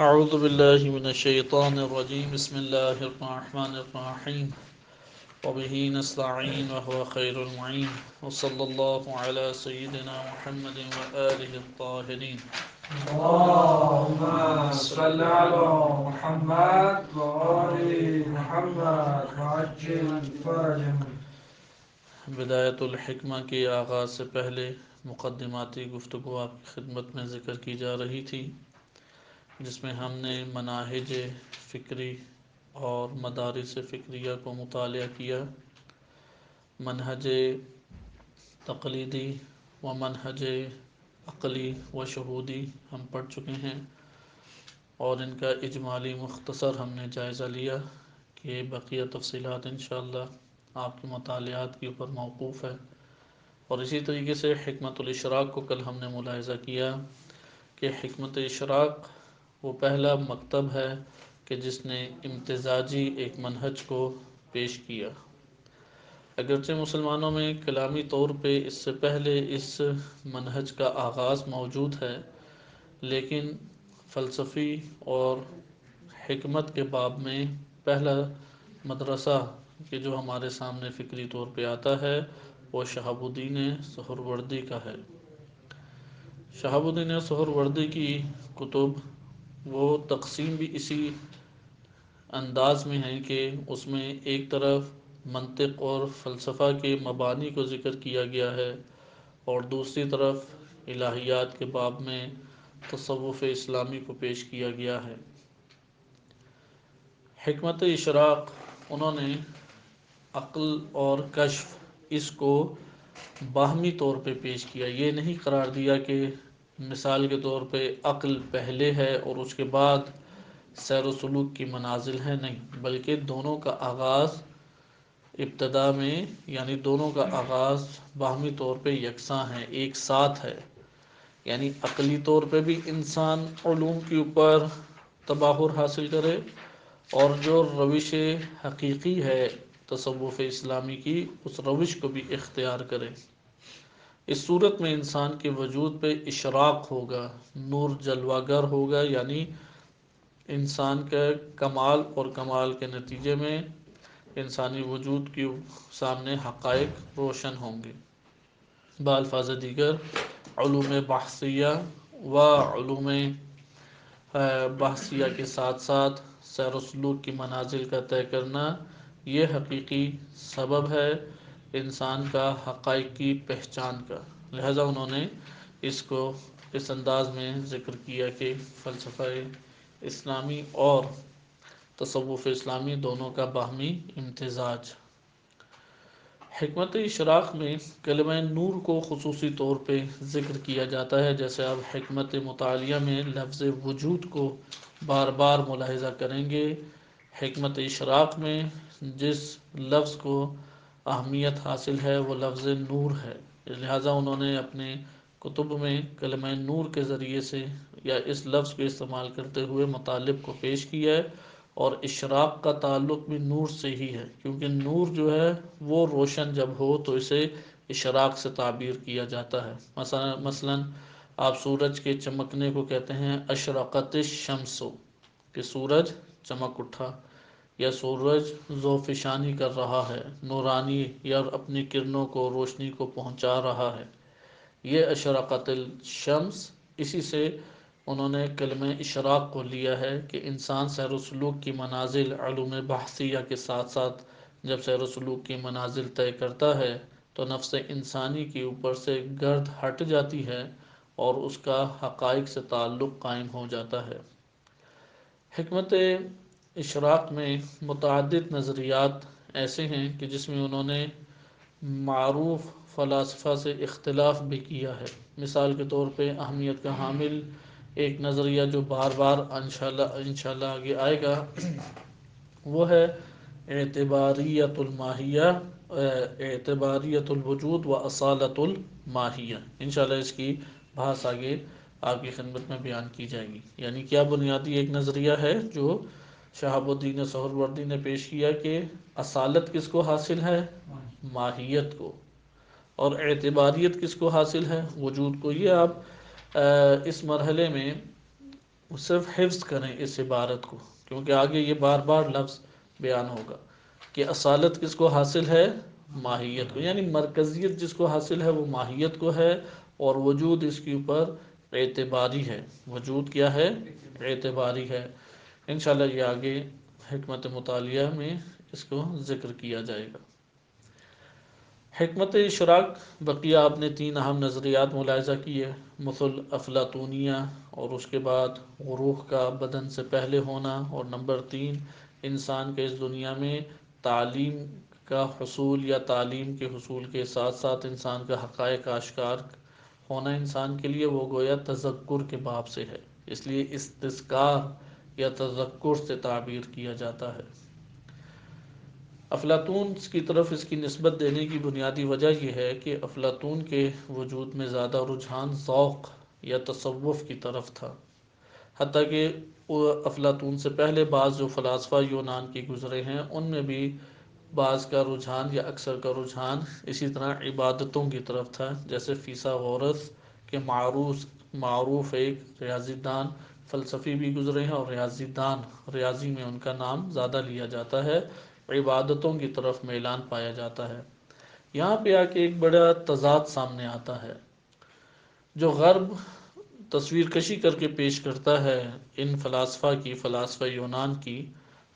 اعوذ باللہ من الشیطان الرجیم بسم اللہ الرحمن الرحیم وبہ نستعین وهو خیر المعین وصلی اللہ علی سیدنا محمد وآلہ الطاہرین اللهم صل على محمد وآل محمد وعجل فرجهم. بدایت الحکمہ کے آغاز سے پہلے مقدماتی گفتگو آپ کی خدمت میں ذکر کی جا رہی تھی، جس میں ہم نے مناہج فکری اور مدارس فکریہ کو مطالعہ کیا۔ منہج تقلیدی و منہج عقلی و شہودی ہم پڑھ چکے ہیں، اور ان کا اجمالی مختصر ہم نے جائزہ لیا کہ بقیہ تفصیلات انشاءاللہ آپ کے مطالعات کے اوپر موقوف ہے۔ اور اسی طریقے سے حکمت الاشراق کو کل ہم نے ملاحظہ کیا کہ حکمت اشراق وہ پہلا مکتب ہے کہ جس نے امتزاجی ایک منہج کو پیش کیا۔ اگرچہ مسلمانوں میں کلامی طور پہ اس سے پہلے اس منہج کا آغاز موجود ہے، لیکن فلسفی اور حکمت کے باب میں پہلا مدرسہ کہ جو ہمارے سامنے فکری طور پہ آتا ہے وہ شہاب الدین سہروردی کا ہے۔ شہاب الدین سہروردی کی کتب وہ تقسیم بھی اسی انداز میں ہیں کہ اس میں ایک طرف منطق اور فلسفہ کے مبانی کو ذکر کیا گیا ہے، اور دوسری طرف الہیات کے باب میں تصوف اسلامی کو پیش کیا گیا ہے۔ حکمت اشراق انہوں نے عقل اور کشف اس کو باہمی طور پہ پیش کیا، یہ نہیں قرار دیا کہ مثال کے طور پہ عقل پہلے ہے اور اس کے بعد سیر و سلوک کی منازل ہے، نہیں، بلکہ دونوں کا آغاز ابتدا میں، یعنی دونوں کا آغاز باہمی طور پہ یکساں ہے، ایک ساتھ ہے۔ یعنی عقلی طور پہ بھی انسان علوم کے اوپر تباہر حاصل کرے، اور جو روش حقیقی ہے تصوف اسلامی کی اس روش کو بھی اختیار کرے۔ اس صورت میں انسان کے وجود پہ اشراق ہوگا، نور جلوہ گر ہوگا، یعنی انسان کا کمال، اور کمال کے نتیجے میں انسانی وجود کے سامنے حقائق روشن ہوں گے۔ بالفاظ دیگر علوم بحثیہ و علوم بحثیہ کے ساتھ ساتھ سیر و سلوک کی منازل کا طے کرنا یہ حقیقی سبب ہے انسان کا حقائق کی پہچان کا۔ لہذا انہوں نے اس کو اس انداز میں ذکر کیا کہ فلسفہ اسلامی اور تصوف اسلامی دونوں کا باہمی امتزاج۔ حکمت اشراق میں کلمہ نور کو خصوصی طور پہ ذکر کیا جاتا ہے، جیسے آپ حکمت مطالعہ میں لفظ وجود کو بار بار ملاحظہ کریں گے۔ حکمت اشراق میں جس لفظ کو اہمیت حاصل ہے وہ لفظ نور ہے، لہذا انہوں نے اپنے کتب میں کلمہ نور کے ذریعے سے یا اس لفظ کو استعمال کرتے ہوئے مطالب کو پیش کیا ہے، اور اشراق کا تعلق بھی نور سے ہی ہے، کیونکہ نور جو ہے وہ روشن جب ہو تو اسے اشراق سے تعبیر کیا جاتا ہے۔ مثلا آپ سورج کے چمکنے کو کہتے ہیں اشرقت الشمس، کہ سورج چمک اٹھا، یا سورج ذوفشانی کر رہا ہے، نورانی یا اپنی کرنوں کو، روشنی کو پہنچا رہا ہے، یہ اشرقت الشمس۔ اسی سے انہوں نے کلمہ اشراق کو لیا ہے کہ انسان سیر و سلوک کی منازل علوم بحثیہ کے ساتھ ساتھ جب سیر و سلوک کی منازل طے کرتا ہے تو نفس انسانی کے اوپر سے گرد ہٹ جاتی ہے اور اس کا حقائق سے تعلق قائم ہو جاتا ہے۔ حکمت اشراق میں متعدد نظریات ایسے ہیں کہ جس میں انہوں نے معروف فلاسفہ سے اختلاف بھی کیا ہے۔ مثال کے طور پہ اہمیت کا حامل ایک نظریہ جو بار بار انشاءاللہ آگے آئے گا وہ ہے اعتباریت الماہیہ، اعتباریت الوجود و اصالت الماہیہ۔ انشاءاللہ اس کی بحث آگے آپ کی خدمت میں بیان کی جائے گی۔ یعنی کیا بنیادی ایک نظریہ ہے جو شہاب الدین سہروردی نے پیش کیا کہ اصالت کس کو حاصل ہے؟ ماہیت کو، اور اعتباریت کس کو حاصل ہے؟ وجود کو۔ یہ آپ اس مرحلے میں وہ صرف حفظ کریں اس عبارت کو، کیونکہ آگے یہ بار بار لفظ بیان ہوگا کہ اصالت کس کو حاصل ہے؟ ماہیت کو، یعنی مرکزیت جس کو حاصل ہے وہ ماہیت کو ہے، اور وجود اس کے اوپر اعتباری ہے۔ وجود کیا ہے؟ اعتباری ہے۔ انشاءاللہ یہ آگے حکمت مطالعہ میں اس کو ذکر کیا جائے گا۔ حکمت اشراق بقیہ آپ نے 3 اہم نظریات ملاحظہ کیے، مثل افلاطونیہ، اور اس کے بعد روح کا بدن سے پہلے ہونا، اور نمبر 3 انسان کے اس دنیا میں تعلیم کا حصول یا تعلیم کے حصول کے ساتھ ساتھ انسان کا حقائق آشکار ہونا انسان کے لیے وہ گویا تذکر کے باب سے ہے، اس لیے استذکار یا تذکر سے تعبیر کیا جاتا ہے۔ افلاطون کی طرف اس کی نسبت دینے کی بنیادی وجہ یہ ہے کہ افلاطون کے وجود میں زیادہ رجحان ذوق یا تصوف کی طرف تھا، حتیٰ کہ افلاطون سے پہلے بعض جو فلاسفہ یونان کے گزرے ہیں ان میں بھی بعض کا رجحان یا اکثر کا رجحان اسی طرح عبادتوں کی طرف تھا، جیسے فیثاغورس کے معروف ایک ریاضی دان فلسفی بھی گزرے ہیں، اور ریاضی دان ریاضی میں ان کا نام زیادہ لیا جاتا ہے، عبادتوں کی طرف میلان پایا جاتا ہے۔ یہاں پہ آ کے ایک بڑا تضاد سامنے آتا ہے، جو غرب تصویر کشی کر کے پیش کرتا ہے ان فلاسفہ یونان کی،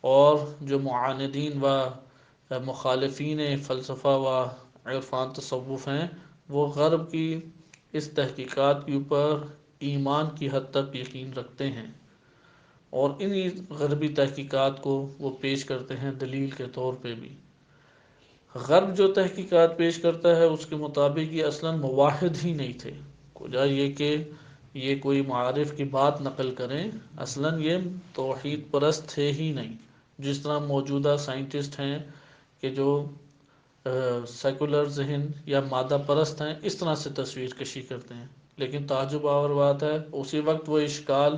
اور جو معاندین و مخالفین فلسفہ و عرفان تصوف ہیں وہ غرب کی اس تحقیقات کے اوپر ایمان کی حد تک یقین رکھتے ہیں، اور انہی غربی تحقیقات کو وہ پیش کرتے ہیں دلیل کے طور پہ بھی۔ غرب جو تحقیقات پیش کرتا ہے اس کے مطابق یہ اصلاً موحد ہی نہیں تھے، کجا یہ کہ یہ کوئی معارف کی بات نقل کریں، اصلاً یہ توحید پرست تھے ہی نہیں، جس طرح موجودہ سائنٹسٹ ہیں کہ جو سیکولر ذہن یا مادہ پرست ہیں اس طرح سے تصویر کشی کرتے ہیں۔ لیکن تعجب آور بات ہے اسی وقت وہ اشکال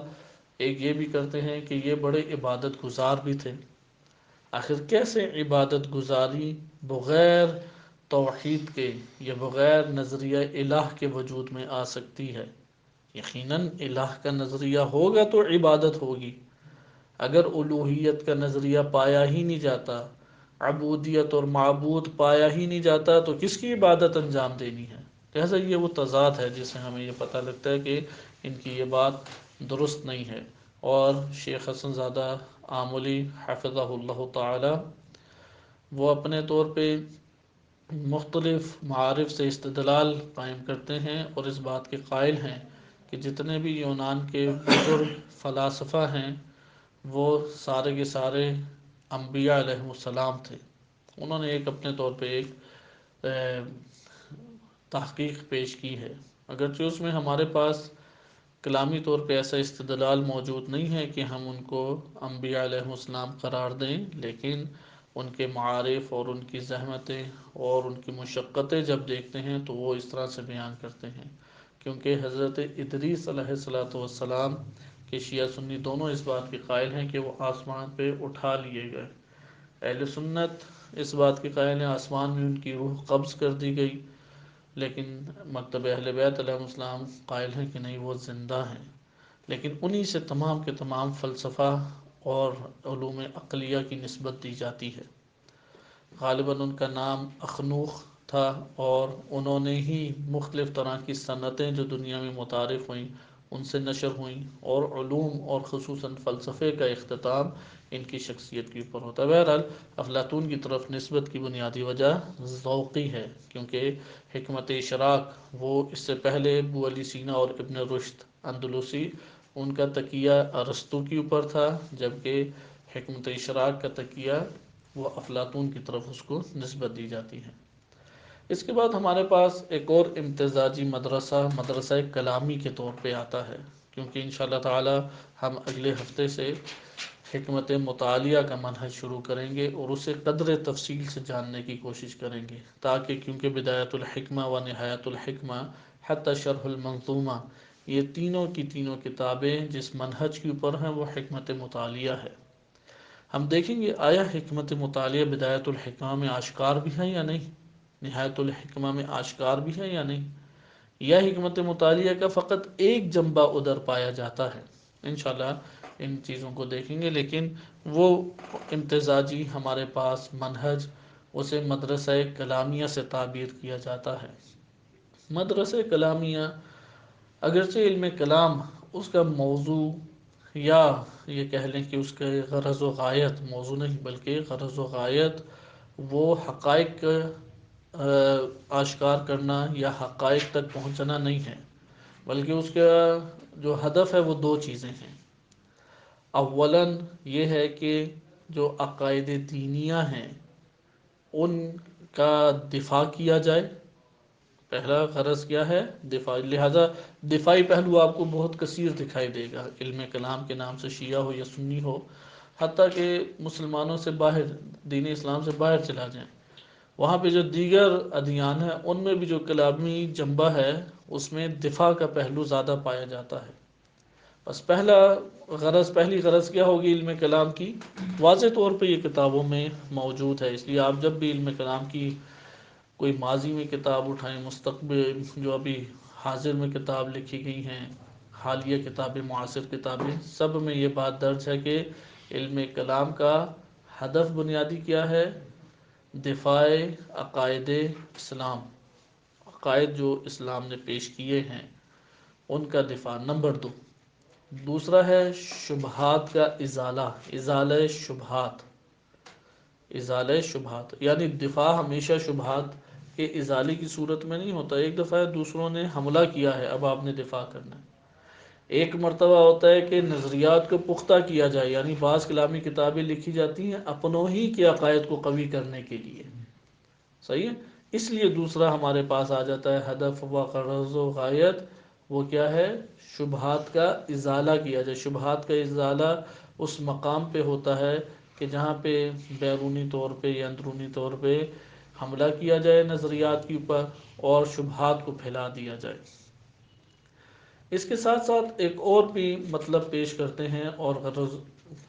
ایک یہ بھی کرتے ہیں کہ یہ بڑے عبادت گزار بھی تھے۔ آخر کیسے عبادت گزاری بغیر توحید کے یا بغیر نظریہ الہ کے وجود میں آ سکتی ہے؟ یقیناً الہ کا نظریہ ہوگا تو عبادت ہوگی، اگر الوہیت کا نظریہ پایا ہی نہیں جاتا، عبودیت اور معبود پایا ہی نہیں جاتا، تو کس کی عبادت انجام دینی ہے؟ لہذا یہ وہ تضاد ہے جس سے ہمیں یہ پتہ لگتا ہے کہ ان کی یہ بات درست نہیں ہے۔ اور شیخ حسن زادہ آملی حفظہ اللہ تعالی وہ اپنے طور پہ مختلف معارف سے استدلال قائم کرتے ہیں، اور اس بات کے قائل ہیں کہ جتنے بھی یونان کے بزرگ فلاسفہ ہیں وہ سارے کے سارے انبیاء علیہ السلام تھے۔ انہوں نے ایک اپنے طور پہ ایک تحقیق پیش کی ہے، اگرچہ اس میں ہمارے پاس کلامی طور پہ ایسا استدلال موجود نہیں ہے کہ ہم ان کو انبیاء علیہ السلام قرار دیں، لیکن ان کے معارف اور ان کی زحمتیں اور ان کی مشقتیں جب دیکھتے ہیں تو وہ اس طرح سے بیان کرتے ہیں، کیونکہ حضرت ادریس علیہ السلام کہ شیعہ سنی دونوں اس بات کے قائل ہیں کہ وہ آسمان پہ اٹھا لیے گئے، اہل سنت اس بات کے قائل ہیں آسمان میں ان کی روح قبض کر دی گئی، لیکن مکتب اہل بیت علیہ السلام قائل ہیں کہ نہیں وہ زندہ ہیں۔ لیکن انہی سے تمام کے تمام فلسفہ اور علوم عقلیہ کی نسبت دی جاتی ہے۔ غالباً ان کا نام اخنوخ تھا، اور انہوں نے ہی مختلف طرح کی صنعتیں جو دنیا میں متعارف ہوئیں ان سے نشر ہوئیں، اور علوم اور خصوصاً فلسفے کا اختتام ان کی شخصیت کے اوپر ہوتا ہے۔ بہرحال افلاطون کی طرف نسبت کی بنیادی وجہ ذوقی ہے، کیونکہ حکمت اشراق وہ اس سے پہلے ابو علی سینا اور ابن رشد اندلسی ان کا تکیہ ارسطو کے اوپر تھا، جبکہ حکمت اشراق کا تکیہ وہ افلاطون کی طرف اس کو نسبت دی جاتی ہے۔ اس کے بعد ہمارے پاس ایک اور امتزاجی مدرسہ کلامی کے طور پہ آتا ہے، کیونکہ انشاءاللہ تعالی ہم اگلے ہفتے سے حکمت مطالعہ کا منہج شروع کریں گے اور اسے قدر تفصیل سے جاننے کی کوشش کریں گے، تاکہ کیونکہ بدایت الحکمہ و نہایت الحکمہ حتی شرح المنظومہ یہ تینوں کی تینوں کتابیں جس منہج کے اوپر ہیں وہ حکمت مطالعہ ہے۔ ہم دیکھیں گے آیا حکمت مطالعہ بدایت الحکمہ میں آشکار بھی ہے یا نہیں، نہایت الحکمہ میں آشکار بھی ہے یا نہیں، یا حکمت مطالعہ کا فقط ایک جنبہ ادھر پایا جاتا ہے۔ انشاءاللہ ان چیزوں کو دیکھیں گے، لیکن وہ امتزاجی ہمارے پاس منہج، اسے مدرسہ کلامیہ سے تعبیر کیا جاتا ہے۔ مدرسہ کلامیہ اگرچہ علم کلام اس کا موضوع، یا یہ کہہ لیں کہ اس کا غرض و غایت موضوع نہیں بلکہ غرض و غایت وہ حقائق آشکار کرنا یا حقائق تک پہنچنا نہیں ہے، بلکہ اس کا جو ہدف ہے وہ دو چیزیں ہیں۔ اولاً یہ ہے کہ جو عقائد دینیہ ہیں ان کا دفاع کیا جائے، پہلا غرض کیا ہے؟ دفاع، لہذا دفاعی پہلو آپ کو بہت کثیر دکھائی دے گا علم کلام کے نام سے، شیعہ ہو یا سنی ہو، حتیٰ کہ مسلمانوں سے باہر، دین اسلام سے باہر چلا جائیں، وہاں پہ جو دیگر ادیان ہیں ان میں بھی جو کلامی جنبہ ہے اس میں دفاع کا پہلو زیادہ پایا جاتا ہے۔ بس پہلی غرض کیا ہوگی علم کلام کی؟ واضح طور پہ یہ کتابوں میں موجود ہے، اس لیے آپ جب بھی علم کلام کی کوئی ماضی میں کتاب اٹھائیں، مستقبل جو ابھی حاضر میں کتاب لکھی گئی ہیں، حالیہ کتابیں، معاصر کتابیں، سب میں یہ بات درج ہے کہ علم کلام کا ہدف بنیادی کیا ہے؟ دفاع عقائد اسلام، عقائد جو اسلام نے پیش کیے ہیں ان کا دفاع، نمبر دو۔ دوسرا ہے شبہات کا ازالہ شبہات، ازالہ شبہات، یعنی دفاع ہمیشہ شبہات کے ازالے کی صورت میں نہیں ہوتا۔ ایک دفعہ دوسروں نے حملہ کیا ہے، اب آپ نے دفاع کرنا ہے۔ ایک مرتبہ ہوتا ہے کہ نظریات کو پختہ کیا جائے، یعنی بعض کلامی کتابیں لکھی جاتی ہیں اپنوں ہی کے عقائد کو قوی کرنے کے لیے، صحیح ہے؟ اس لیے دوسرا ہمارے پاس آ جاتا ہے ہدف و غرض و غایت، وہ کیا ہے؟ شبہات کا ازالہ کیا جائے۔ شبہات کا ازالہ اس مقام پہ ہوتا ہے کہ جہاں پہ بیرونی طور پہ یا اندرونی طور پہ حملہ کیا جائے نظریات کے اوپر اور شبہات کو پھیلا دیا جائے۔ اس کے ساتھ ساتھ ایک اور بھی مطلب پیش کرتے ہیں اور غرض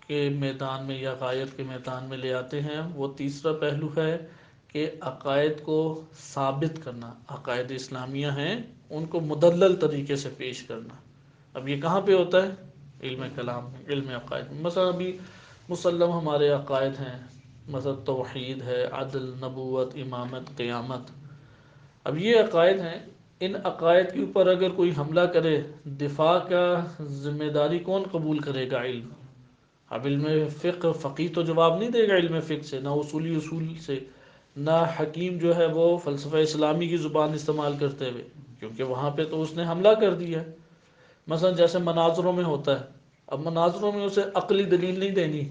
کے میدان میں یا غایت کے میدان میں لے آتے ہیں، وہ تیسرا پہلو ہے کہ عقائد کو ثابت کرنا، عقائد اسلامیہ ہیں ان کو مدلل طریقے سے پیش کرنا۔ اب یہ کہاں پہ ہوتا ہے؟ علم کلام میں، علم عقائد میں۔ مثلا ابھی مسلم ہمارے عقائد ہیں، مثلا توحید ہے، عدل، نبوت، امامت، قیامت، اب یہ عقائد ہیں۔ ان عقائد کے اوپر اگر کوئی حملہ کرے، دفاع کا ذمہ داری کون قبول کرے گا؟ علم۔ اب علم فقہ، فقیہ تو جواب نہیں دے گا علم فقہ سے، نہ اصولی اصول سے، نہ حکیم جو ہے وہ فلسفہ اسلامی کی زبان استعمال کرتے ہوئے، کیونکہ وہاں پہ تو اس نے حملہ کر دیا ہے۔ مثلا جیسے مناظروں میں ہوتا ہے، اب مناظروں میں اسے عقلی دلیل نہیں دینی،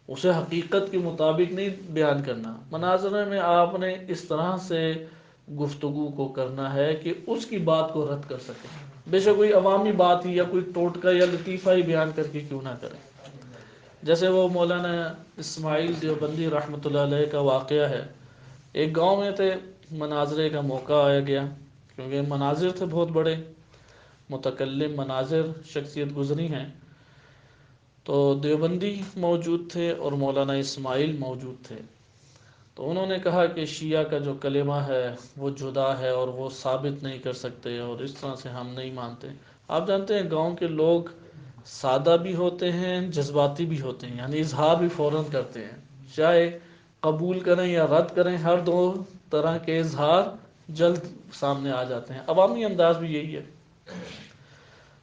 اسے حقیقت کے مطابق نہیں بیان کرنا، مناظرے میں آپ نے اس طرح سے گفتگو کو کرنا ہے کہ اس کی بات کو رد کر سکے، بے شک کوئی عوامی بات ہی یا کوئی ٹوٹکا یا لطیفہ ہی بیان کر کے کیوں نہ کرے۔ جیسے وہ مولانا اسماعیل دیوبندی رحمۃ اللہ علیہ کا واقعہ ہے، ایک گاؤں میں تھے، مناظرے کا موقع آیا گیا، کیونکہ مناظر تھے بہت بڑے، متکلم مناظر شخصیت گزری ہیں، تو دیوبندی موجود تھے اور مولانا اسماعیل موجود تھے۔ تو انہوں نے کہا کہ شیعہ کا جو کلمہ ہے وہ جدا ہے اور وہ ثابت نہیں کر سکتے، اور اس طرح سے ہم نہیں مانتے۔ آپ جانتے ہیں گاؤں کے لوگ سادہ بھی ہوتے ہیں، جذباتی بھی ہوتے ہیں، یعنی اظہار بھی فوراً کرتے ہیں، چاہے قبول کریں یا رد کریں، ہر دو طرح کے اظہار جلد سامنے آ جاتے ہیں، عوامی انداز بھی یہی ہے۔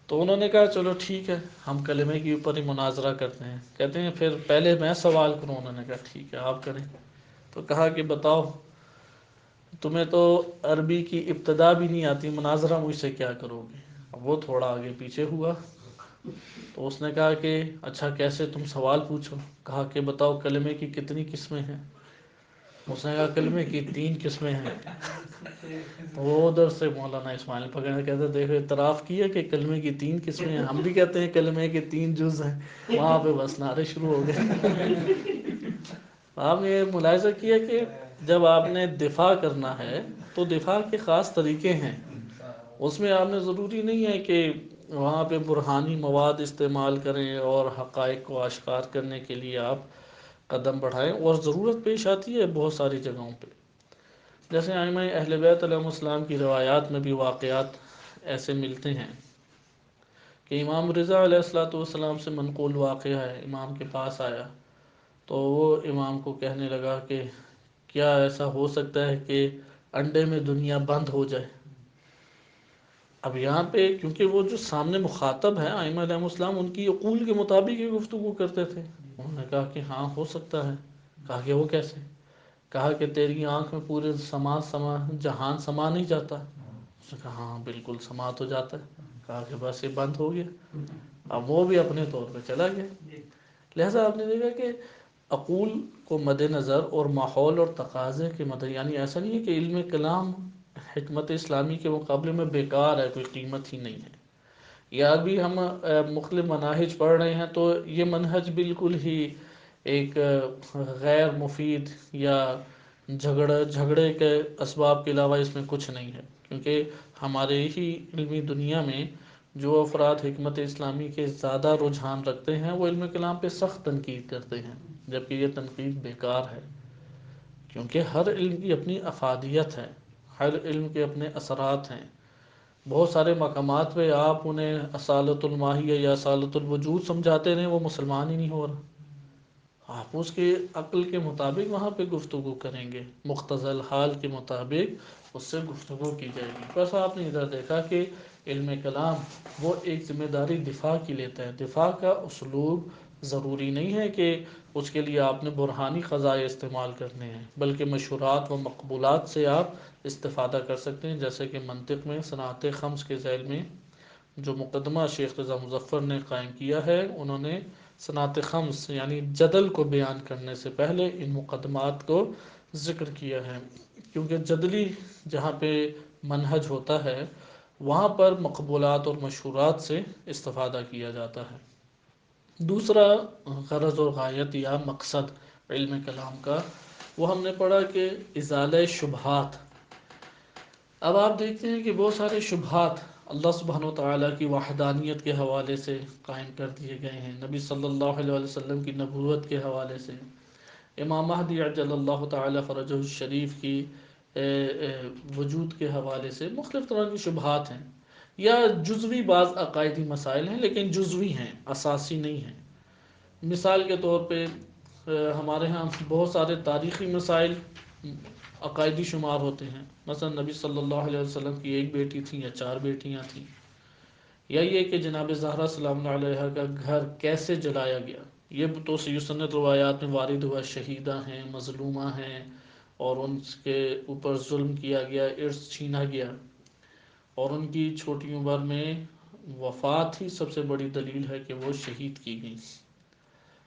تو انہوں نے کہا چلو ٹھیک ہے، ہم کلمے کے اوپر ہی مناظرہ کرتے ہیں۔ کہتے ہیں پھر پہلے میں سوال کروں؟ انہوں نے کہا ٹھیک ہے آپ کریں۔ تو کہا کہ بتاؤ، تمہیں تو عربی کی ابتدا بھی نہیں آتی، مناظرہ مجھ سے کیا کرو گے؟ اب وہ تھوڑا آگے پیچھے ہوا، تو اس نے کہا کہ اچھا کیسے، تم سوال پوچھو۔ کہا کہ بتاؤ کلمے کی کتنی قسمیں ہیں؟ اس نے کہا کلمے کی 3 قسمیں ہیں۔ وہ ادھر سے مولانا اسماعیل پکڑنے کہتے دیکھو اعتراف کیا کہ کلمے کی 3 قسمیں ہیں، ہم بھی کہتے ہیں کلمے کے 3 جز ہیں، وہاں پہ بس نعرے شروع ہو گئے۔ آپ نے یہ ملاحظہ کیا کہ جب آپ نے دفاع کرنا ہے تو دفاع کے خاص طریقے ہیں، اس میں آپ نے ضروری نہیں ہے کہ وہاں پہ برہانی مواد استعمال کریں اور حقائق کو آشکار کرنے کے لیے آپ قدم بڑھائیں، اور ضرورت پیش آتی ہے بہت ساری جگہوں پہ۔ جیسے ائمہ اہل بیت علیہ السلام کی روایات میں بھی واقعات ایسے ملتے ہیں کہ امام رضا علیہ الصلوۃ والسلام سے منقول واقعہ ہے، امام کے پاس آیا تو وہ امام کو کہنے لگا کہ کیا ایسا ہو سکتا ہے کہ انڈے میں دنیا بند ہو جائے؟ اب یہاں پہ کیونکہ وہ جو سامنے مخاطب ہیں ائمہ علیہ السلام، ان کی عقول کے مطابق یہ گفتگو کرتے تھے، انہوں نے کہا کہ ہاں ہو سکتا ہے۔ کہا کہ وہ کیسے؟ کہا کہ تیری آنکھ میں پورے جہان سما نہیں جاتا؟ اس نے کہا ہاں بالکل سما تو جاتا ہے۔ کہا کہ بس یہ بند ہو گیا، اب وہ بھی اپنے طور پہ چلا گیا۔ لہذا آپ نے دیکھا کہ عقول کو مد نظر اور ماحول اور تقاضے کے مد، یعنی ایسا نہیں ہے کہ علم کلام حکمت اسلامی کے مقابلے میں بیکار ہے، کوئی قیمت ہی نہیں ہے، یا ابھی ہم مختلف مناہج پڑھ رہے ہیں تو یہ منہج بالکل ہی ایک غیر مفید یا جھگڑے کے اسباب کے علاوہ اس میں کچھ نہیں ہے، کیونکہ ہمارے ہی علمی دنیا میں جو افراد حکمت اسلامی کے زیادہ رجحان رکھتے ہیں وہ علم کلام پہ سخت تنقید کرتے ہیں، جبکہ یہ تنقید بیکار ہے، کیونکہ ہر علم کی اپنی افادیت ہے، ہر علم کے اپنے اثرات ہیں۔ بہت سارے مقامات پہ آپ انہیں اصالت الماہیہ یا اصالت الوجود سمجھاتے رہیں، وہ مسلمان ہی نہیں ہو رہا۔ آپ اس کے عقل کے مطابق وہاں پہ گفتگو کریں گے، مقتضی الحال کے مطابق اس سے گفتگو کی جائے گی۔ بس آپ نے ادھر دیکھا کہ علم کلام وہ ایک ذمہ داری دفاع کی لیتا ہے، دفاع کا اسلوب ضروری نہیں ہے کہ اس کے لیے آپ نے برہانی قضائے استعمال کرنے ہیں، بلکہ مشہورات و مقبولات سے آپ استفادہ کر سکتے ہیں، جیسے کہ منطق میں صنعت خمس کے ذیل میں جو مقدمہ شیخ رضا مظفر نے قائم کیا ہے، انہوں نے صنعت خمس یعنی جدل کو بیان کرنے سے پہلے ان مقدمات کو ذکر کیا ہے، کیونکہ جدلی جہاں پہ منہج ہوتا ہے وہاں پر مقبولات اور مشہورات سے استفادہ کیا جاتا ہے۔ دوسرا غرض اور غایت یا مقصد علم کلام کا، وہ ہم نے پڑھا کہ ازالہ شبہات۔ اب آپ دیکھتے ہیں کہ بہت سارے شبہات اللہ سبحانہ و تعالیٰ کی وحدانیت کے حوالے سے قائم کر دیے گئے ہیں، نبی صلی اللہ علیہ وسلم کی نبوت کے حوالے سے، امام مہدی عجل اللہ تعالیٰ فرجہ الشریف کی وجود کے حوالے سے مختلف طرح کی شبہات ہیں، یا جزوی بعض عقائدی مسائل ہیں لیکن جزوی ہیں، اساسی نہیں ہیں۔ مثال کے طور پہ ہمارے ہاں بہت سارے تاریخی مسائل عقائدی شمار ہوتے ہیں، مثلا نبی صلی اللہ علیہ وسلم کی ایک بیٹی تھی یا 4 بیٹیاں تھیں، یا یہ کہ جناب زہرا سلام اللہ علیہ کا گھر کیسے جلایا گیا، یہ تو صحیح سنت روایات میں وارد ہوا، شہیدہ ہیں، مظلومہ ہیں، اور ان کے اوپر ظلم کیا گیا، ارث چھینا گیا، اور ان کی چھوٹی عمر میں وفات ہی سب سے بڑی دلیل ہے کہ وہ شہید کی گئی۔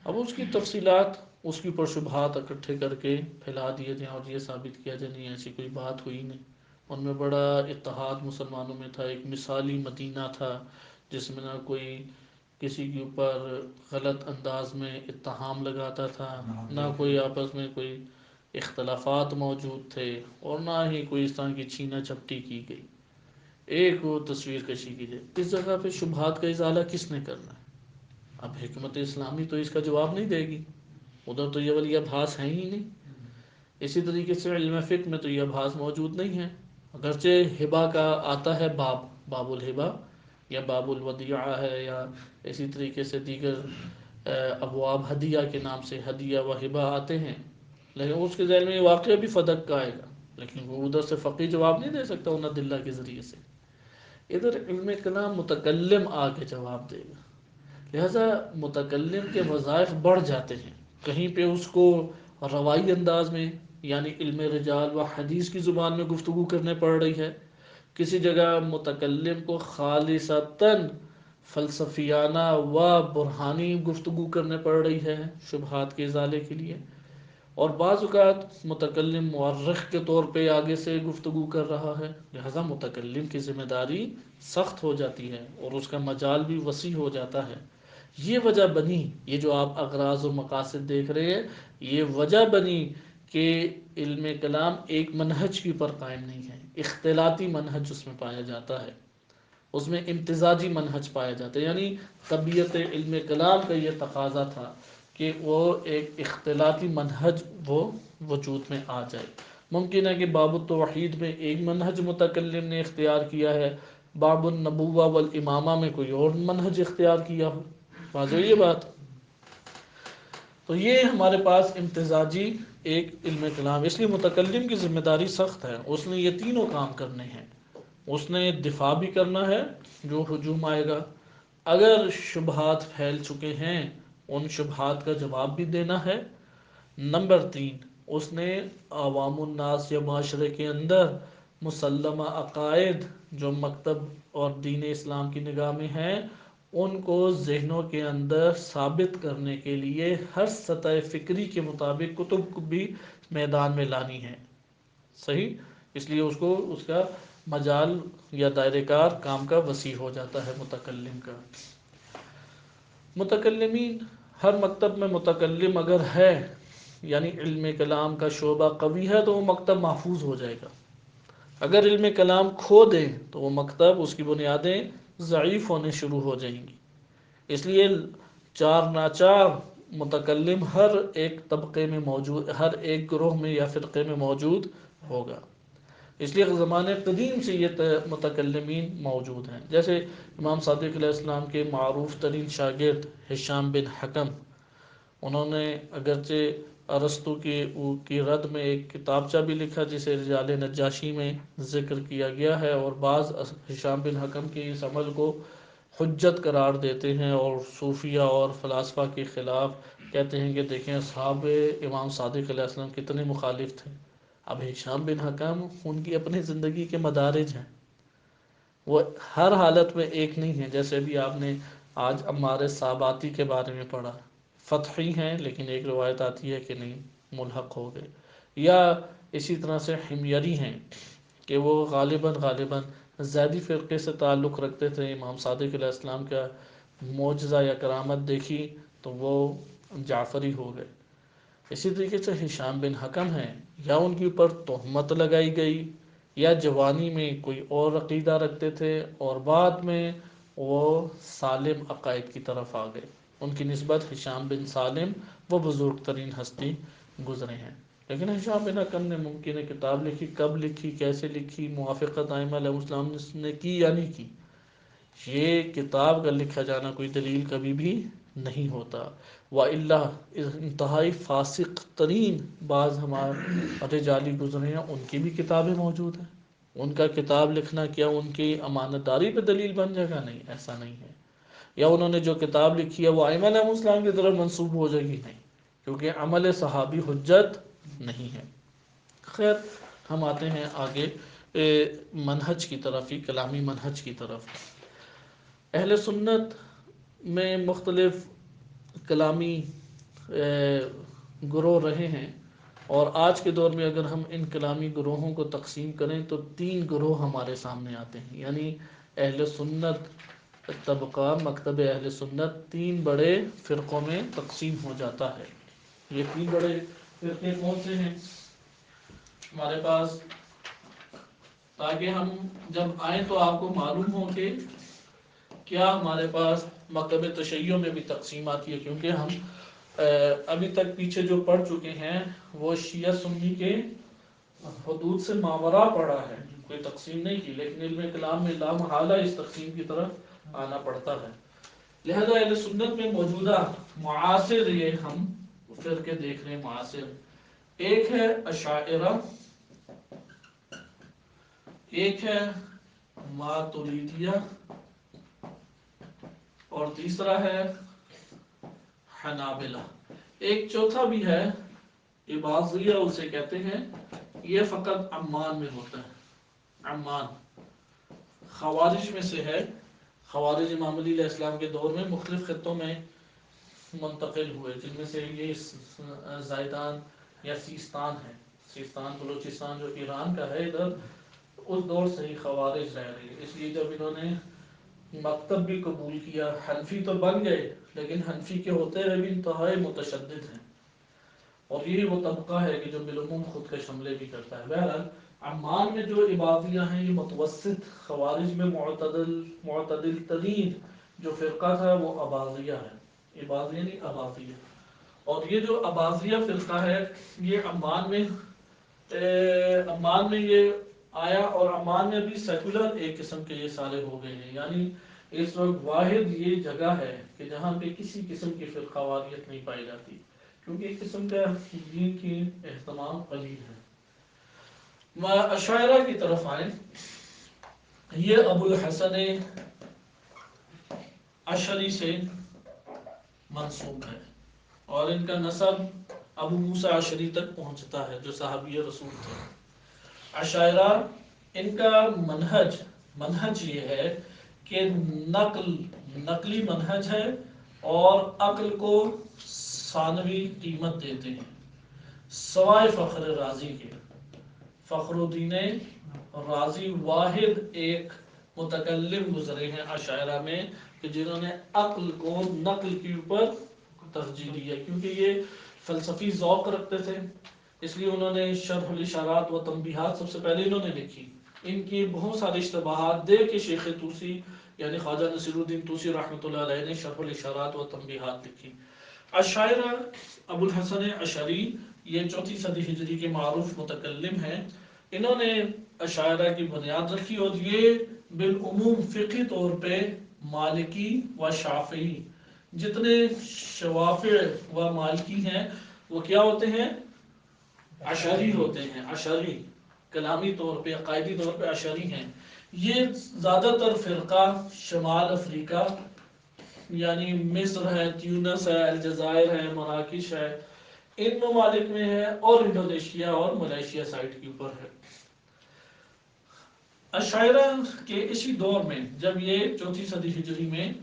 اب اس کی تفصیلات، اس کے اوپر شبہات اکٹھے کر کے پھیلا دیے جائیں اور یہ ثابت کیا جائے نہیں ایسی کوئی بات ہوئی نہیں۔ ان میں بڑا اتحاد مسلمانوں میں تھا، ایک مثالی مدینہ تھا جس میں نہ کوئی کسی کے اوپر غلط انداز میں اتہام لگاتا تھا، نہ کوئی آپس میں کوئی اختلافات موجود تھے، اور نہ ہی کوئی اس طرح کی چھینا چپٹی کی گئی، ایک وہ تصویر کشی کی جائے۔ اس جگہ پہ شبہات کا ازالہ کس نے کرنا ہے؟ اب حکمت اسلامی تو اس کا جواب نہیں دے گی، ادھر تو یہ والی ابحاث ہیں ہی نہیں۔ اسی طریقے سے علم فقہ میں تو یہ ابحاث موجود نہیں ہیں، اگرچہ ہبہ کا آتا ہے باب الہبہ یا باب الودیعہ ہے، یا اسی طریقے سے دیگر ابواب ہدیہ کے نام سے ہدیہ و ہبہ آتے ہیں، لیکن اس کے ذہن میں یہ واقعہ بھی فدق کا آئے گا، لیکن وہ ادھر سے فقی جواب نہیں دے سکتا ان ادلہ کے ذریعے سے، ادھر علم کلام متکلم آ کے جواب دے گا۔ لہذا متکلم کے وظائف بڑھ جاتے ہیں، کہیں پہ اس کو روائی انداز میں یعنی علم رجال و حدیث کی زبان میں گفتگو کرنے پڑ رہی ہے، کسی جگہ متکلم کو خالصتاً فلسفیانہ و برہانی گفتگو کرنے پڑ رہی ہے شبہات کے ازالے کے لیے، اور بعض اوقات متکلم مورخ کے طور پہ آگے سے گفتگو کر رہا ہے، لہذا متکلم کی ذمہ داری سخت ہو جاتی ہے اور اس کا مجال بھی وسیع ہو جاتا ہے۔ یہ وجہ بنی، یہ جو آپ اغراض و مقاصد دیکھ رہے ہیں، یہ وجہ بنی کہ علم کلام ایک منہج کی پر قائم نہیں ہے، اختلاطی منہج اس میں پایا جاتا ہے، اس میں امتزاجی منہج پایا جاتا ہے، یعنی طبیعت علم کلام کا یہ تقاضا تھا کہ وہ ایک اختلاطی منہج وہ وجود میں آ جائے۔ ممکن ہے کہ باب التوحید میں ایک منہج متکلم نے اختیار کیا ہے، باب النبوہ والامامہ میں کوئی اور منہج اختیار کیا ہو، واضح یہ بات۔ تو یہ ہمارے پاس امتزاجی ایک علم کلام، اس لیے متکلم کی ذمہ داری سخت ہے، اس نے یہ تینوں کام کرنے ہیں۔ اس نے دفاع بھی کرنا ہے جو ہجوم آئے گا، اگر شبہات پھیل چکے ہیں ان شبہات کا جواب بھی دینا ہے۔ نمبر تین، اس نے عوام الناس یا معاشرے کے اندر مسلمہ عقائد جو مکتب اور دین اسلام کی نگاہ میں ہیں ان کو ذہنوں کے اندر ثابت کرنے کے لیے ہر سطح فکری کے مطابق کتب کو بھی میدان میں لانی ہے، صحیح؟ اس لیے اس کو اس کا مجال یا دائرہ کار کام کا وسیع ہو جاتا ہے متکلم کا۔ متکلمین، ہر مکتب میں متکلم اگر ہے یعنی علم کلام کا شعبہ قوی ہے تو وہ مکتب محفوظ ہو جائے گا، اگر علم کلام کھو دیں تو وہ مکتب، اس کی بنیادیں ضعیف ہونے شروع ہو جائیں گی۔ اس لیے چار ناچار متکلم ہر ایک طبقے میں موجود، ہر ایک گروہ میں یا فرقے میں موجود ہوگا۔ اس لیے زمانے قدیم سے یہ متکلمین موجود ہیں، جیسے امام صادق علیہ السلام کے معروف ترین شاگرد ہشام بن حکم، انہوں نے اگرچہ ارسطو کی رد میں ایک کتابچہ بھی لکھا جسے رجال نجاشی میں ذکر کیا گیا ہے، اور بعض ہشام بن حکم کی اس عمل کو حجت قرار دیتے ہیں اور صوفیہ اور فلاسفہ کے خلاف کہتے ہیں کہ دیکھیں اصحاب امام صادق علیہ السلام کتنے مخالف تھے۔ اب ہشام بن حکم ان کی اپنی زندگی کے مدارج ہیں، وہ ہر حالت میں ایک نہیں ہیں، جیسے بھی آپ نے آج عمار صاباتی کے بارے میں پڑھا، فتحی ہیں لیکن ایک روایت آتی ہے کہ نہیں ملحق ہو گئے، یا اسی طرح سے حمیری ہیں کہ وہ غالباً زیدی فرقے سے تعلق رکھتے تھے، امام صادق علیہ السلام کا معجزہ یا کرامت دیکھی تو وہ جعفری ہو گئے۔ اسی طریقے سے ہشام بن حکم ہیں، یا ان کے اوپر تہمت لگائی گئی یا جوانی میں کوئی اور عقیدہ رکھتے تھے اور بعد میں وہ سالم عقائد کی طرف آ گئے، ان کی نسبت ہشام بن سالم وہ بزرگ ترین ہستی گزرے ہیں۔ لیکن ہشام بن حکم نے ممکن ہے کتاب لکھی، کب لکھی، کیسے لکھی، موافقت ائمہ علیہ السلام نے کی یا نہیں کی، یہ کتاب کا لکھا جانا کوئی دلیل کبھی بھی نہیں ہوتا۔ وَإِلَّا انتہائی فاسق ترین بعض ہمارے رجالی گزرے ہیں، ان کی بھی کتابیں موجود ہیں، ان کا کتاب لکھنا کیا ان کی امانت داری پہ دلیل بن جائے گا؟ نہیں، ایسا نہیں ہے۔ یا انہوں نے جو کتاب لکھی ہے وہ ائمہ علیہ السلام کی طرف منسوب ہو جائے گی؟ نہیں، کیونکہ عمل صحابی حجت نہیں ہے۔ خیر، ہم آتے ہیں آگے منہج کی طرف ہی، کلامی منہج کی طرف۔ اہل سنت میں مختلف کلامی گروہ رہے ہیں، اور آج کے دور میں اگر ہم ان کلامی گروہوں کو تقسیم کریں تو تین گروہ ہمارے سامنے آتے ہیں، یعنی اہل سنت طبقہ، مکتب اہل سنت تین بڑے فرقوں میں تقسیم ہو جاتا ہے۔ یہ تین بڑے فرقے کون سے ہیں ہمارے پاس؟ تاکہ ہم جب آئیں تو آپ کو معلوم ہو کہ کیا ہمارے پاس مکتب تشیع میں بھی تقسیم آتی ہے، کیونکہ ہم ابھی تک پیچھے جو پڑھ چکے ہیں وہ شیعہ سنی کے حدود سے ماورا پڑا ہے، کوئی تقسیم نہیں کی، لیکن علم کلام میں لامحالہ اس تقسیم کی طرف آنا پڑتا ہے۔ لہذا اہل سنت میں موجودہ معاصر یہ ہم فرقے دیکھ رہے ہیں معاصر، ایک ہے اشاعرہ، ایک ہے ماتریدیہ، اور تیسرا ہے حنابلہ، ایک چوتھا بھی ہے عباضیہ اسے کہتے ہیں، یہ فقط عمان میں ہوتا ہے، عمان خوارج میں سے ہے۔ خوارج امام علی علیہ السلام کے دور میں مختلف خطوں میں منتقل ہوئے، جن میں سے یہ زیدان یا سیستان ہے، سیستان بلوچستان جو ایران کا ہے ادھر، اس دور سے ہی خوارج رہ رہے ہیں۔ اس لیے جب انہوں نے مکتب بھی قبول کیا، حنفی تو بن گئے لیکن حنفی کے ہوتے ہوئے بھی انتہائی متشدد ہیں، اور یہی وہ طبقہ ہے کہ جو بالعموم خود کا حملے بھی کرتا ہے۔ بہرحال عمان میں جو عبادیہ ہیں یہ متوسط، خوارج میں معتدل ترین جو فرقہ تھا وہ عباضیہ ہے، عباضیہ نہیں عباضیہ، اور یہ جو عباضیہ فرقہ ہے یہ عمان میں یہ آیا اور عمان میں بھی سیکولر ایک قسم کے یہ سارے ہو گئے ہیں، یعنی اس وقت واحد یہ جگہ ہے کہ جہاں پہ کسی قسم کی فرقہ واریت نہیں پائی جاتی، کیونکہ ایک قسم کا دین کی اہتمام قلیل ہے۔ اشاعرہ کی طرف آئیں، یہ ابو الحسن اشعری سے منسوب ہے اور ان کا نسب ابو موسیٰ اشعری تک پہنچتا ہے جو صحابی رسول تھے۔ اشاعرہ ان کا منہج یہ ہے کہ نقلی منہج ہے اور عقل کو ثانوی قیمت دیتے ہیں، سوائے فخر رازی کے۔ فخر الدین رازی واحد ایک متکلم گزرے ہیں اشاعرہ میں کہ جنہوں نے عقل کو نقل کے اوپر ترجیح دی ہے، کیونکہ یہ فلسفی ذوق رکھتے تھے، اس لیے انہوں نے شرح الاشارات و تنبیہات سب سے پہلے انہوں نے لکھی۔ ان کی بہت سارے اشتباہات دے کے شیخ طوسی یعنی خواجہ نصیر الدین طوسی رحمۃ اللہ علیہ نے شرح الاشارات و تنبیہات لکھی۔ اشاعرہ ابو الحسن اشعری یہ 4 صدی ہجری کے معروف متکلم ہیں، انہوں نے اشاعرہ کی بنیاد رکھی اور یہ بالعموم فقہی طور پہ مالکی و شافعی، جتنے شوافع و مالکی ہیں وہ کیا ہوتے ہیں؟ اشعری ہوتے ہیں۔ اشعری کلامی طور پہ عقائدی طور پہ اشعری ہیں۔ یہ زیادہ تر فرقہ شمال افریقہ یعنی مصر ہے، تیونس ہے، الجزائر ہے، مراکش ہے، ان ممالک میں ہے اور انڈونیشیا اور ملیشیا سائٹ کے اوپر ہے۔ اشاعرہ کے اسی دور میں جب یہ 4 صدی ہجری میں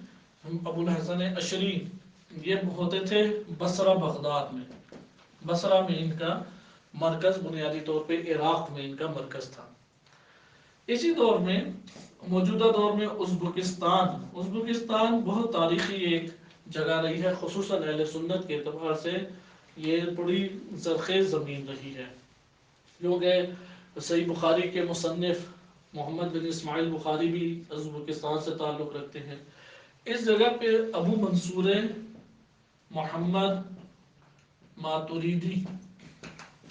ابو الحسن اشعری یہ ہوتے تھے بصرہ بغداد میں، بصرہ میں ان کا مرکز، بنیادی طور پہ عراق میں ان کا مرکز تھا۔ اسی دور میں موجودہ دور میں ازبکستان بہت تاریخی ایک جگہ رہی ہے، خصوصاً اہل سنت کے اعتبار سے یہ بڑی زرخیز زمین رہی ہے، کیونکہ صحیح بخاری کے مصنف محمد بن اسماعیل بخاری بھی ازبکستان سے تعلق رکھتے ہیں۔ اس جگہ پہ ابو منصور محمد ماتوریدی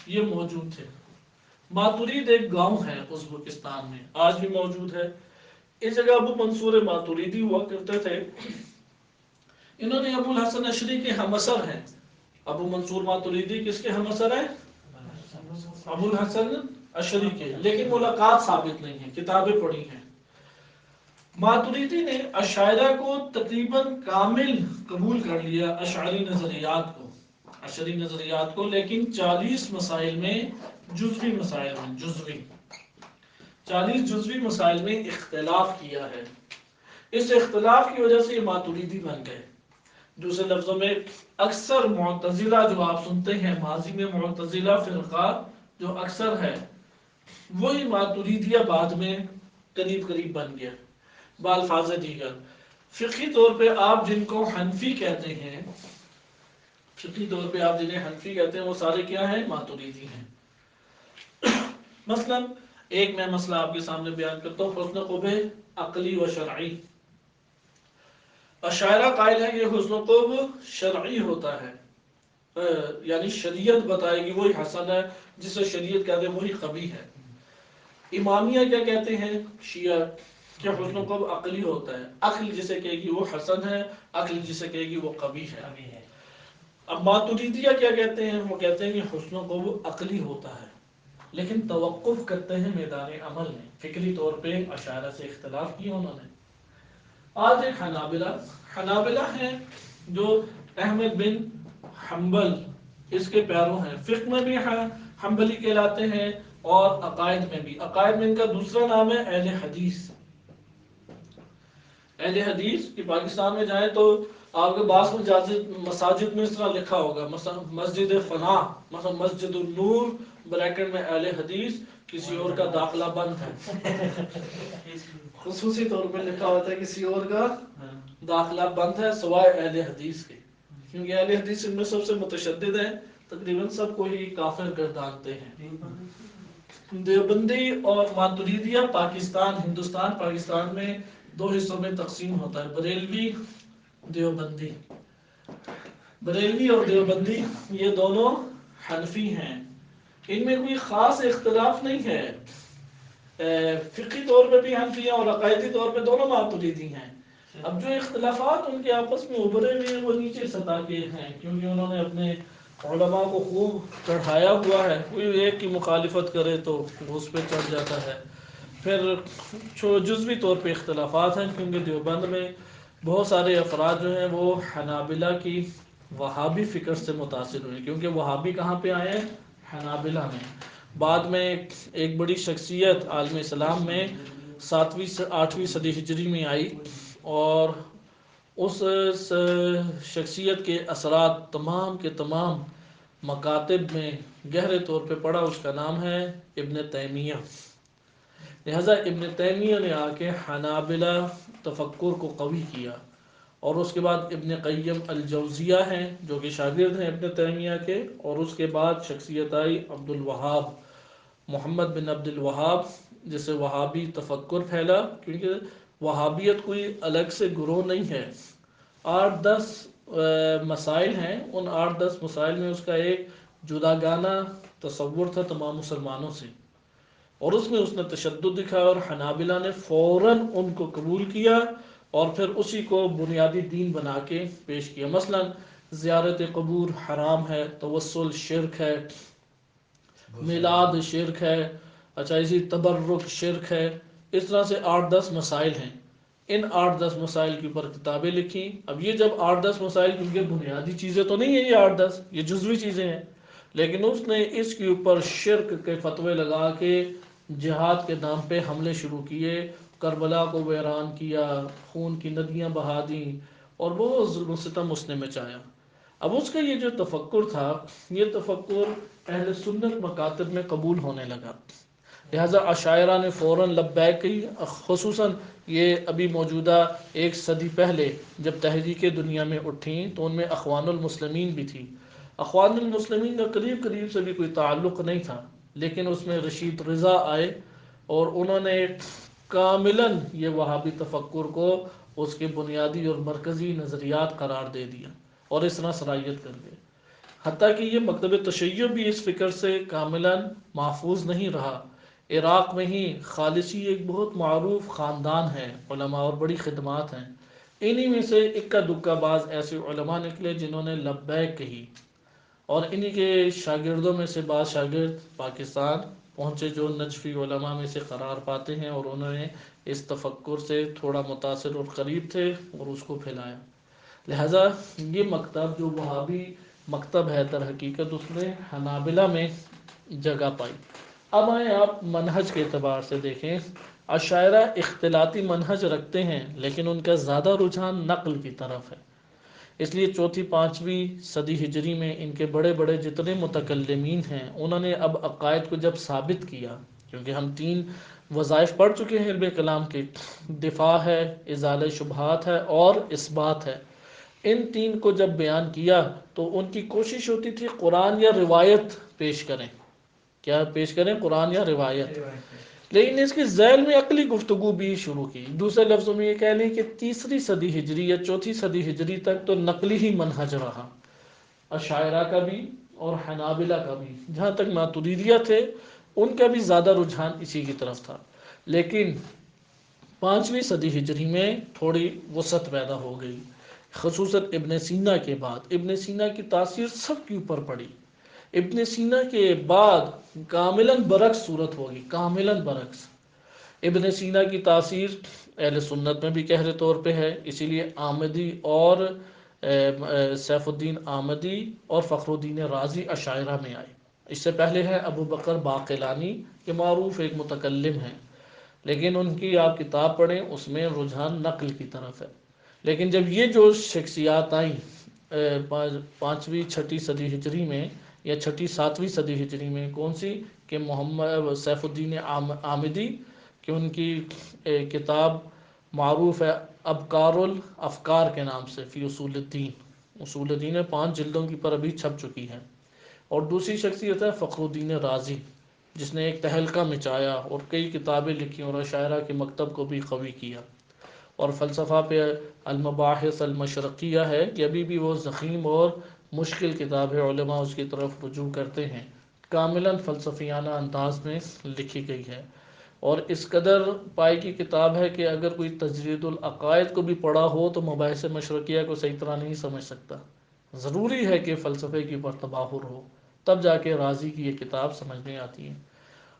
یہ موجود تھے۔ ماتورید ایک گاؤں ہے ازبکستان میں، آج بھی موجود ہے۔ اس جگہ ابو منصور ماتوریدی ہوا کرتے تھے۔ انہوں نے ابو الحسن اشعری کے ہم عصر ہیں۔ ابو منصور ماتوریدی کس کے ہم عصر ہیں؟ ابو الحسن اشعری کے، لیکن ملاقات ثابت نہیں ہے، کتابیں پڑھی ہیں۔ ماتوریدی نے اشاعرہ کو تقریباً کامل قبول کر لیا، اشعری نظریات کو، لیکن 40 مسائل میں جزوی 40 جزوی مسائل میں اختلاف کیا ہے۔ اس اختلاف کی وجہ سے یہ ماتوریدی بن گئے۔ دوسرے لفظوں میں اکثر معتزلہ جو آپ سنتے ہیں، ماضی میں معتزلہ فرقہ جو اکثر ہے وہی ماتوریدیہ بعد میں قریب بن گیا بالفاظ دیگر۔ فقہی طور پہ آپ جن کو حنفی کہتے ہیں، وہ سارے کیا ہیں؟ ماتوریدی ہیں۔ مثلا ایک میں مسئلہ آپ کے سامنے بیان کرتا ہوں، حسن قبح عقلی و شرعی۔ اشاعرہ قائل ہے کہ حسن قبح شرعی ہوتا ہے، یعنی شریعت بتائے گی وہی حسن ہے، جسے شریعت کہتے ہیں وہی قبیح ہے۔ امامیہ کیا کہتے ہیں؟ شیعہ کہ حسن قبح عقلی ہوتا ہے، عقل جسے کہے گی وہ حسن ہے، عقل جسے کہے گی وہ قبیح ہے۔ اب ماتوریدیہ کیا کہتے ہیں؟ وہ کہتے ہیں کہ حسن قبح عقلی ہوتا ہے، لیکن توقف کرتے ہیں میدان عمل میں۔ فکری طور پہ اشاعرہ سے اختلاف کیا انہوں نے۔ آج ایک حنابلہ ہیں جو احمد بن حنبل اس کے پیرو ہیں، فقہ میں بھی حنبلی کہلاتے ہیں اور عقائد میں بھی۔ عقائد میں ان کا دوسرا نام ہے اہل حدیث۔ اہل حدیث کی پاکستان میں جائیں تو آپ کے بعض مساجد میں اس طرح لکھا ہوگا، مثلا مسجد فلاں، مثلا مسجد النور بریکٹ میں اہل حدیث، کسی اور کا داخلہ بند ہے۔ خصوصی طور پہ لکھا ہوتا ہے کسی اور کا داخلہ بند ہے سوائے اہل حدیث کے، کیونکہ اہل حدیث ان میں سب سے متشدد ہیں، تقریباً سب کو ہی کافر گردانتے ہیں۔ دیوبندی اور ماتوریدیہ ہندوستان پاکستان میں 2 حصوں میں تقسیم ہوتا ہے، بریلوی اور دیوبندی یہ دونوں حنفی ہیں۔ ان میں کوئی خاص اختلاف نہیں ہے، فقہی طور پہ بھی حنفی ہیں اور عقائدی طور پہ دونوں ماتریدی ہیں. اب جو اختلافات ان کے آپس میں ابھرے ہوئے ہیں وہ نیچے سطح کے ہیں، کیونکہ انہوں نے اپنے علماء کو خوب چڑھایا ہوا ہے. کوئی ایک کی مخالفت کرے تو اس پہ چڑھ جاتا ہے. پھر جزوی طور پہ اختلافات ہیں، کیونکہ دیوبند میں بہت سارے افراد جو ہیں وہ حنابلہ کی وہابی فکر سے متاثر ہوئے، کیونکہ وہابی کہاں پہ آئے ہیں؟ حنابلہ میں. بعد میں ایک بڑی شخصیت عالم اسلام میں 7ویں سے 8ویں صدی ہجری میں آئی، اور اس شخصیت کے اثرات تمام کے تمام مکاتب میں گہرے طور پہ پڑا. اس کا نام ہے ابن تیمیہ. لہذا ابن تیمیہ نے آ کے حنابلہ تفکر کو قوی کیا. اور اس کے بعد ابن قیم الجوزیہ ہیں جو کہ شاگرد ہیں ابن تیمیہ کے، اور اس کے بعد شخصیت آئی عبد الوہاب، محمد بن عبد الوہاب، جس سے وہابی تفکر پھیلا. کیونکہ وہابیت کوئی الگ سے گروہ نہیں ہے، 8-10 مسائل ہیں. ان 8-10 مسائل میں اس کا ایک جداگانہ تصور تھا تمام مسلمانوں سے، اور اس میں اس نے تشدد دکھایا، اور حنابلہ نے فوراً ان کو قبول کیا اور پھر اسی کو بنیادی دین بنا کے پیش کیا. مثلا زیارت قبور حرام ہے، توسل شرک ہے، میلاد شرک ہے، اچھا اسی تبرک شرک ہے. اس طرح سے 8-10 مسائل ہیں. ان 8-10 مسائل کے اوپر کتابیں لکھی. اب یہ جب 8-10 مسائل، کیونکہ بنیادی چیزیں تو نہیں ہیں یہ 8-10، یہ جزوی چیزیں ہیں، لیکن اس نے اس کے اوپر شرک کے فتوے لگا کے جہاد کے نام پہ حملے شروع کیے، کربلا کو ویران کیا، خون کی ندیاں بہا دیں، اور بہت ظلم و ستم اس نے مچایا. اب اس کا یہ جو تفکر تھا، یہ تفکر اہل سنت مکاتب میں قبول ہونے لگا. لہذا عشائرہ نے فوراً لبیک کی. خصوصاً یہ ابھی موجودہ 1 صدی پہلے جب تحریکیں دنیا میں اٹھیں تو ان میں اخوان المسلمین بھی تھی. اخوان المسلمین کا قریب قریب سے بھی کوئی تعلق نہیں تھا، لیکن اس میں رشید رضا آئے اور انہوں نے کاملاً یہ وہابی تفکر کو اس کے بنیادی اور مرکزی نظریات قرار دے دیا اور اس طرح صلاحیت کر گئے. حتیٰ کہ یہ مکتب تشیع بھی اس فکر سے کاملاً محفوظ نہیں رہا. عراق میں ہی خالصی ایک بہت معروف خاندان ہے علماء، اور بڑی خدمات ہیں. انہی میں سے اکا دکا بعض ایسے علماء نکلے جنہوں نے لبیک کہی، اور انہی کے شاگردوں میں سے بعض شاگرد پاکستان پہنچے جو نجفی علماء میں سے قرار پاتے ہیں، اور انہوں نے اس تفکر سے تھوڑا متاثر اور قریب تھے اور اس کو پھیلایا. لہذا یہ مکتب جو وہابی مکتب ہے در حقیقت اس نے حنابلہ میں جگہ پائی. اب آئیں آپ منہج کے اعتبار سے دیکھیں. عشائرہ اختلاطی منہج رکھتے ہیں، لیکن ان کا زیادہ رجحان نقل کی طرف ہے. اس لیے 4-5ویں صدی ہجری میں ان کے بڑے بڑے جتنے متکلمین ہیں انہوں نے اب عقائد کو جب ثابت کیا، کیونکہ ہم 3 وظائف پڑھ چکے ہیں علم کلام کے، دفاع ہے، ازالہ شبہات ہے اور اثبات ہے. ان 3 کو جب بیان کیا تو ان کی کوشش ہوتی تھی قرآن یا روایت پیش کریں. کیا پیش کریں؟ قرآن یا روایت. لیکن اس کے ذیل میں عقلی گفتگو بھی شروع کی. دوسرے لفظوں میں یہ کہہ لیں کہ 3 صدی ہجری یا 4 صدی ہجری تک تو نقلی ہی منہج رہا، عشائرہ کا بھی اور حنابلہ کا بھی. جہاں تک ماتریدیہ تھے ان کا بھی زیادہ رجحان اسی کی طرف تھا. لیکن 5ویں صدی ہجری میں تھوڑی وسعت پیدا ہو گئی، خصوصاً ابن سینا کے بعد. ابن سینا کی تاثیر سب کے اوپر پڑی. ابن سینا کے بعد کاملاً برعکس صورت ہوگی، کاملاً برعکس. ابن سینا کی تاثیر اہل سنت میں بھی گہرے طور پہ ہے، اسی لیے آمدی اور سیف الدین آمدی اور فخر الدین رازی عشائرہ میں آئے. اس سے پہلے ہے ابو بکر باقلانی کہ معروف ایک متکلم ہیں، لیکن ان کی آپ کتاب پڑھیں اس میں رجحان نقل کی طرف ہے. لیکن جب یہ جو شخصیات آئیں 5ویں 6 صدی ہجری میں یا 6-7ویں صدی ہجری میں، کون سی؟ کہ محمد سیف الدین آمدی، کہ ان کی کتاب معروف ہے ابکار الافکار کے نام سے فی اصول الدین. اصول الدین 5 جلدوں کی پر ابھی چھپ چکی ہے. اور دوسری شخصیت ہے فخر الدین رازی، جس نے ایک تہلکہ مچایا اور کئی کتابیں لکھی اور عشائرہ کے مکتب کو بھی قوی کیا. اور فلسفہ پہ المباحث المشرقیہ ہے کہ ابھی بھی وہ ضخیم اور مشکل کتاب ہے، علماء اس کی طرف رجوع کرتے ہیں، کاملاً فلسفیانہ انداز میں لکھی گئی ہے. اور اس قدر پائی کی کتاب ہے کہ اگر کوئی تجرید العقائد کو بھی پڑھا ہو تو مباحث مشرقیہ کو صحیح طرح نہیں سمجھ سکتا. ضروری ہے کہ فلسفے کے اوپر تباہر ہو، تب جا کے رازی کی یہ کتاب سمجھ میں آتی ہے.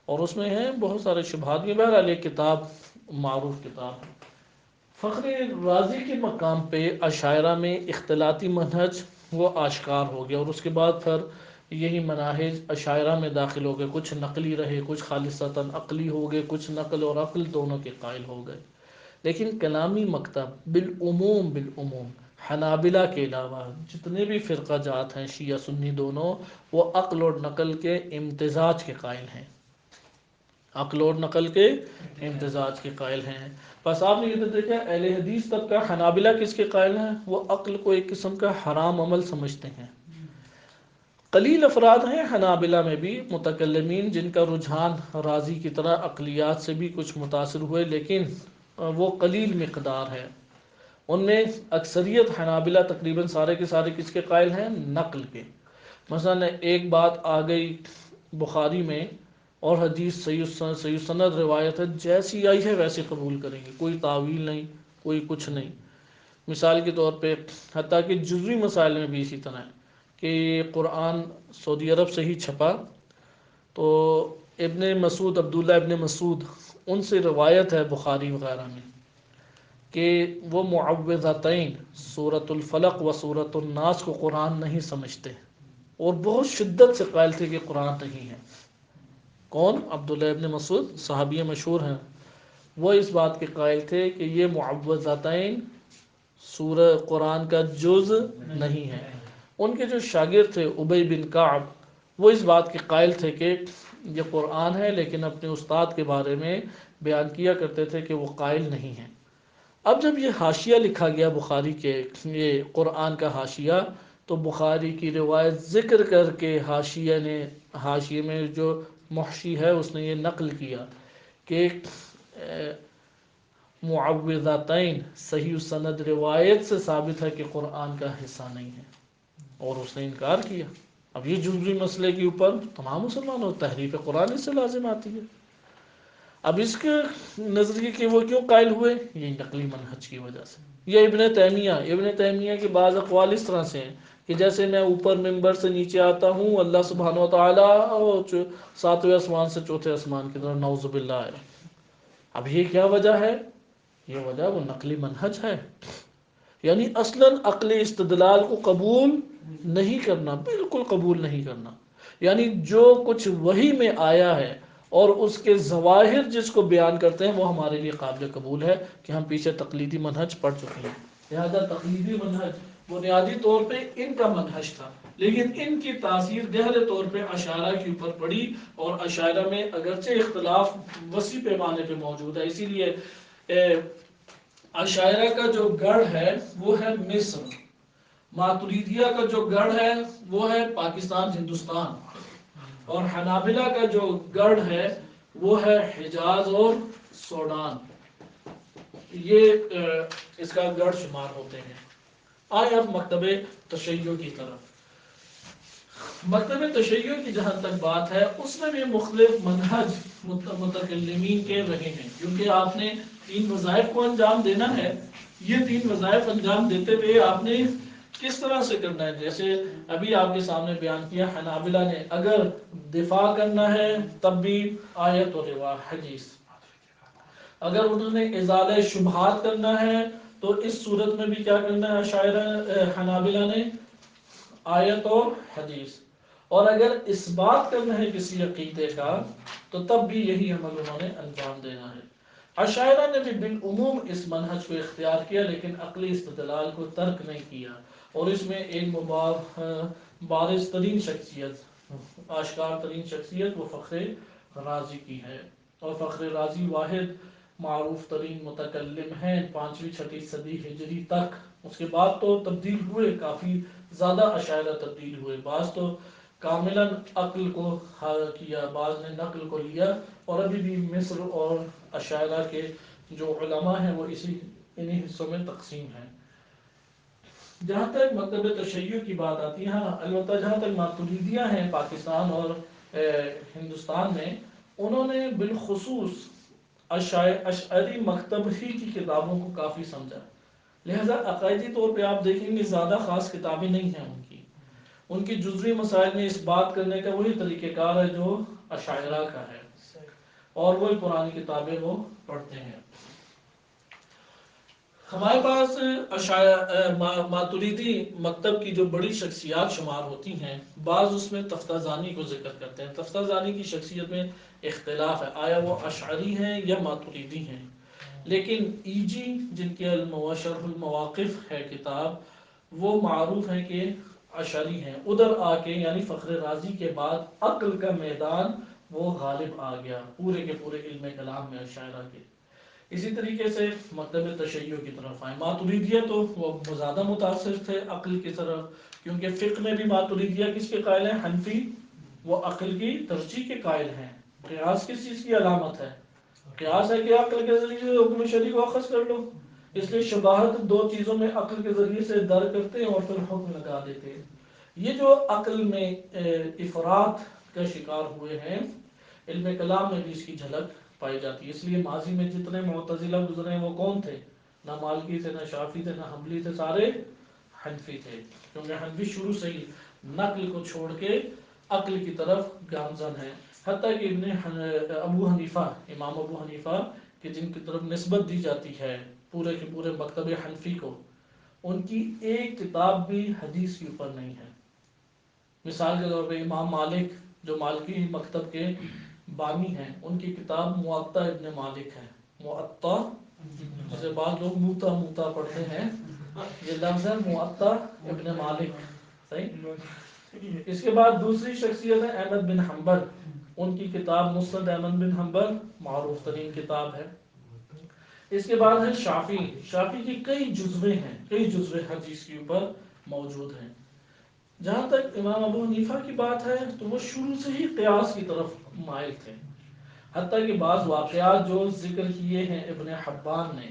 اور اس میں ہیں بہت سارے شبہات بھی. بہرحال یہ کتاب معروف کتاب ہے. فخر رازی کے مقام پہ عشاعرہ میں اختلاطی منہج وہ آشکار ہو گیا، اور اس کے بعد پھر یہی مناہج عشاعرہ میں داخل ہو گئے. کچھ نقلی رہے، کچھ خالصتاً عقلی ہو گئے، کچھ نقل اور عقل دونوں کے قائل ہو گئے. لیکن کلامی مکتب بالعموم حنابلہ کے علاوہ جتنے بھی فرقہ جات ہیں شیعہ سنی دونوں، وہ عقل اور نقل کے امتزاج کے قائل ہیں. عقل اور نقل کے امتزاج کے قائل ہیں. بس آپ نے یہ دیکھا اہل حدیث طبقہ حنابلہ کس کے قائل ہیں؟ وہ عقل کو ایک قسم کا حرام عمل سمجھتے ہیں. قلیل افراد ہیں حنابلہ میں بھی متکلمین جن کا رجحان رازی کی طرح عقلیات سے بھی کچھ متاثر ہوئے، لیکن وہ قلیل مقدار ہے. ان میں اکثریت حنابلہ تقریباً سارے کے سارے کس کے قائل ہیں؟ نقل کے. مثلا ایک بات آ گئی بخاری میں اور حدیث صحیح سند روایت ہے، جیسی آئی ہے ویسے قبول کریں گے، کوئی تعویل نہیں، کوئی کچھ نہیں. مثال کے طور پہ حتیٰ کہ جزوی مسائل میں بھی اسی طرح ہے کہ قرآن سعودی عرب سے ہی چھپا، تو ابن مسعود عبداللہ ابن مسعود ان سے روایت ہے بخاری وغیرہ میں کہ وہ معوذتین سورۃ الفلق و سورۃ الناس کو قرآن نہیں سمجھتے، اور بہت شدت سے قائل تھے کہ قرآن نہیں ہے. کون؟ عبداللہ ابن مسعود، صحابی مشہور ہیں. وہ اس بات کے قائل تھے کہ یہ معوذتین سورہ قرآن کا جز نہیں ہے. ان کے جو شاگرد تھے ابی بن کعب، وہ اس بات کے قائل تھے کہ یہ قرآن ہے، لیکن اپنے استاد کے بارے میں بیان کیا کرتے تھے کہ وہ قائل نہیں ہیں. اب جب یہ حاشیہ لکھا گیا بخاری کے، یہ قرآن کا حاشیہ، تو بخاری کی روایت ذکر کر کے حاشیے میں جو محشی ہے اس نے یہ نقل کیا کہ معوذتین صحیح سند روایت سے ثابت ہے کہ قرآن کا حصہ نہیں ہے، اور اس نے انکار کیا. اب یہ جزوی مسئلے کے اوپر تمام مسلمانوں تحریف قرآن اس سے لازم آتی ہے. اب اس کے نظریے کے وہ کیوں قائل ہوئے؟ یہ نقلی منہج کی وجہ سے. یہ ابن تیمیہ کے بعض اقوال اس طرح سے ہیں کہ جیسے میں اوپر ممبر سے نیچے آتا ہوں، اللہ سبحانہ و تعالیٰ ساتویں آسمان سے چوتھے آسمان کی طرف، نعوذ باللہ ہے. اب یہ کیا وجہ ہے؟ یہ وجہ وہ نقلی منہج ہے. یعنی اصلاً عقلی استدلال کو قبول نہیں کرنا، بالکل قبول نہیں کرنا. یعنی جو کچھ وحی میں آیا ہے اور اس کے ظواہر جس کو بیان کرتے ہیں وہ ہمارے لیے قابل قبول ہے کہ ہم پیچھے تقلیدی منہج پڑھ چکے ہیں. لہذا تقلیدی منہج بنیادی طور پہ ان کا منہج تھا، لیکن ان کی تاثیر گہرے طور پہ عشاعرہ کے اوپر پڑی، اور عشاعرہ میں اگرچہ اختلاف وسیع پیمانے پہ موجود ہے. اسی لیے عشاعرہ کا جو گڑھ ہے وہ ہے مصر، ماتریدیہ کا جو گڑھ ہے وہ ہے پاکستان ہندوستان، اور حنابلہ کا جو گڑھ ہے وہ ہے حجاز اور سوڈان. یہ اس کا گڑھ شمار ہوتے ہیں. آئے اب مکتب تشیع کی طرف. مکتب تشیع کی جہاں تک بات ہے اس میں بھی مختلف منہج متکلمین کے رہے ہیں، کیونکہ آپ نے 3 وظائف کو انجام دینا ہے. یہ 3 وظائف انجام دیتے ہوئے آپ نے کس طرح سے کرنا ہے؟ جیسے ابھی آپ کے سامنے بیان کیا، حنابلہ نے اگر دفاع کرنا ہے تب بھی آیت و حدیث، اگر انہوں نے ازالہ شبہات کرنا ہے تو اس صورت میں بھی کیا کرنا ہے حنابلہ نے؟ آیت اور حدیث. اور اگر اس بات کرنا ہے کسی عقیدے کا تو تب بھی یہی عمل انہوں نے انجام دینا ہے. عشاعرہ نے بھی بالعموم اس منہج کو اختیار کیا، لیکن عقلی استدلال کو ترک نہیں کیا. اور اس میں ایک بارز ترین شخصیت، آشکار ترین شخصیت وہ فخر رازی کی ہے. اور فخر رازی واحد معروف ترین متکلم ہیں 5ویں 6ویں صدی ہجری تک. اس کے بعد تو تبدیل ہوئے، کافی زیادہ عشاعرہ تبدیل ہوئے. بعض تو کاملاً عقل کو کیا، بعض نے نقل کو لیا، اور ابھی بھی مصر اور عشاعرہ کے جو علماء ہیں وہ انہی حصوں میں تقسیم ہیں. جہاں تک مکتب تشیع کی بات آتی ہے، ہاں البتہ جہاں تک ماتریدیہ ہیں پاکستان اور ہندوستان میں، انہوں نے بالخصوص اشعری مکتب ہی کی کتابوں کو کافی سمجھا، لہذا عقائدی طور پہ آپ دیکھیں گے زیادہ خاص کتابیں نہیں ہیں ان کی جزوی مسائل میں اس بات کرنے کا وہی طریقہ کار ہے جو اشاعرہ کا ہے، اور وہی پرانی کتابیں وہ پڑھتے ہیں۔ ہمارے پاس ماتریدی مکتب کی جو بڑی شخصیات شمار ہوتی ہیں، بعض اس میں تفتازانی کو ذکر کرتے ہیں۔ تفتازانی کی شخصیت میں اختلاف ہے، آیا وہ اشعری ہیں یا ماتریدی ہیں، لیکن ایجی جن کے شرح المواقف ہے کتاب، وہ معروف ہے کہ اشعری ہیں۔ ادھر آ کے یعنی فخر رازی کے بعد عقل کا میدان وہ غالب آ گیا پورے کے پورے علم کلام میں اشاعرہ کے۔ اسی طریقے سے مکتب تشیع کی طرف آئے، ماتریدیہ تو وہ زیادہ متاثر تھے عقل کی طرف، کیونکہ فقہ میں بھی ماتریدیہ کس کے قائل ہیں؟ حنفی، وہ عقل کی ترجیح کے قائل ہیں۔ قیاس کس چیز کی علامت ہے؟ قیاس ہے کہ عقل کے ذریعے سے حکم شرعی کو اخذ کر لو، اس لیے شباہت دو چیزوں میں عقل کے ذریعے سے در کرتے ہیں اور پھر حکم لگا دیتے ہیں۔ یہ جو عقل میں افراط کا شکار ہوئے ہیں، علم کلام میں بھی اس کی جھلک پائی جاتی ہے۔ اس لیے ماضی میں جتنے معتزلہ گزرے ہیں وہ کون تھے؟ نہ مالکی تھے، نہ شافعی تھے، نہ حنبلی تھے، سارے حنفی تھے، کیونکہ حنفی شروع سے ہی نقل کو چھوڑ کے عقل کی طرف گامزن ہے۔ حتیٰ کہ ابو حنیفہ، امام ابو حنیفہ کہ جن کی طرف نسبت دی جاتی ہے پورے کے پورے مکتب حنفی کو، ان کی ایک کتاب بھی حدیث کے اوپر نہیں ہے۔ مثال کے طور پہ امام مالک جو مالکی مکتب کے بانی ہیں، ان کی کتاب موطا ابن مالک ہے۔ موطا جسے بعض لوگ موتا پڑھتے ہیں، یہ لفظ ہے موطا ابن مالک، صحیح۔ اس کے بعد دوسری شخصیت ہے احمد بن حنبل، ان کی کتاب مسند احمد بن حنبل معروف ترین کتاب ہے۔ اس کے بعد ہے شافعی، شافعی کی کئی جزوے ہیں، کئی جزوے حدیث کے اوپر موجود ہیں۔ جہاں تک امام ابو حنیفہ کی بات ہے تو وہ شروع سے ہی قیاس کی طرف مائل تھے، حتیٰ کہ بعض واقعات جو ذکر کیے ہیں ابن حبان نے،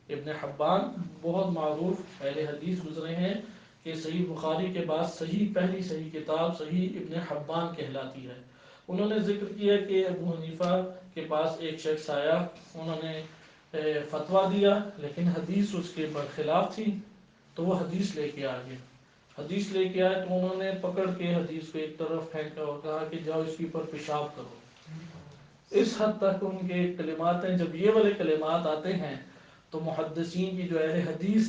ابن حبان بہت معروف اہل حدیث گزرے ہیں کہ صحیح بخاری کے بعد پہلی صحیح کتاب صحیح ابن حبان کہلاتی ہے۔ انہوں نے ذکر کیا کہ ابو حنیفہ کے پاس ایک شخص آیا، انہوں نے فتویٰ دیا لیکن حدیث اس کے برخلاف تھی، تو وہ حدیث لے کے آگے، حدیث لے کے آئے تو انہوں نے پکڑ کے حدیث کو ایک طرف پھینکا اور کہا کہ جاؤ اس کے اوپر پیشاب کرو۔ اس حد تک ان کے کلمات ہیں۔ جب یہ والے کلمات آتے ہیں تو محدثین کی جو اہل حدیث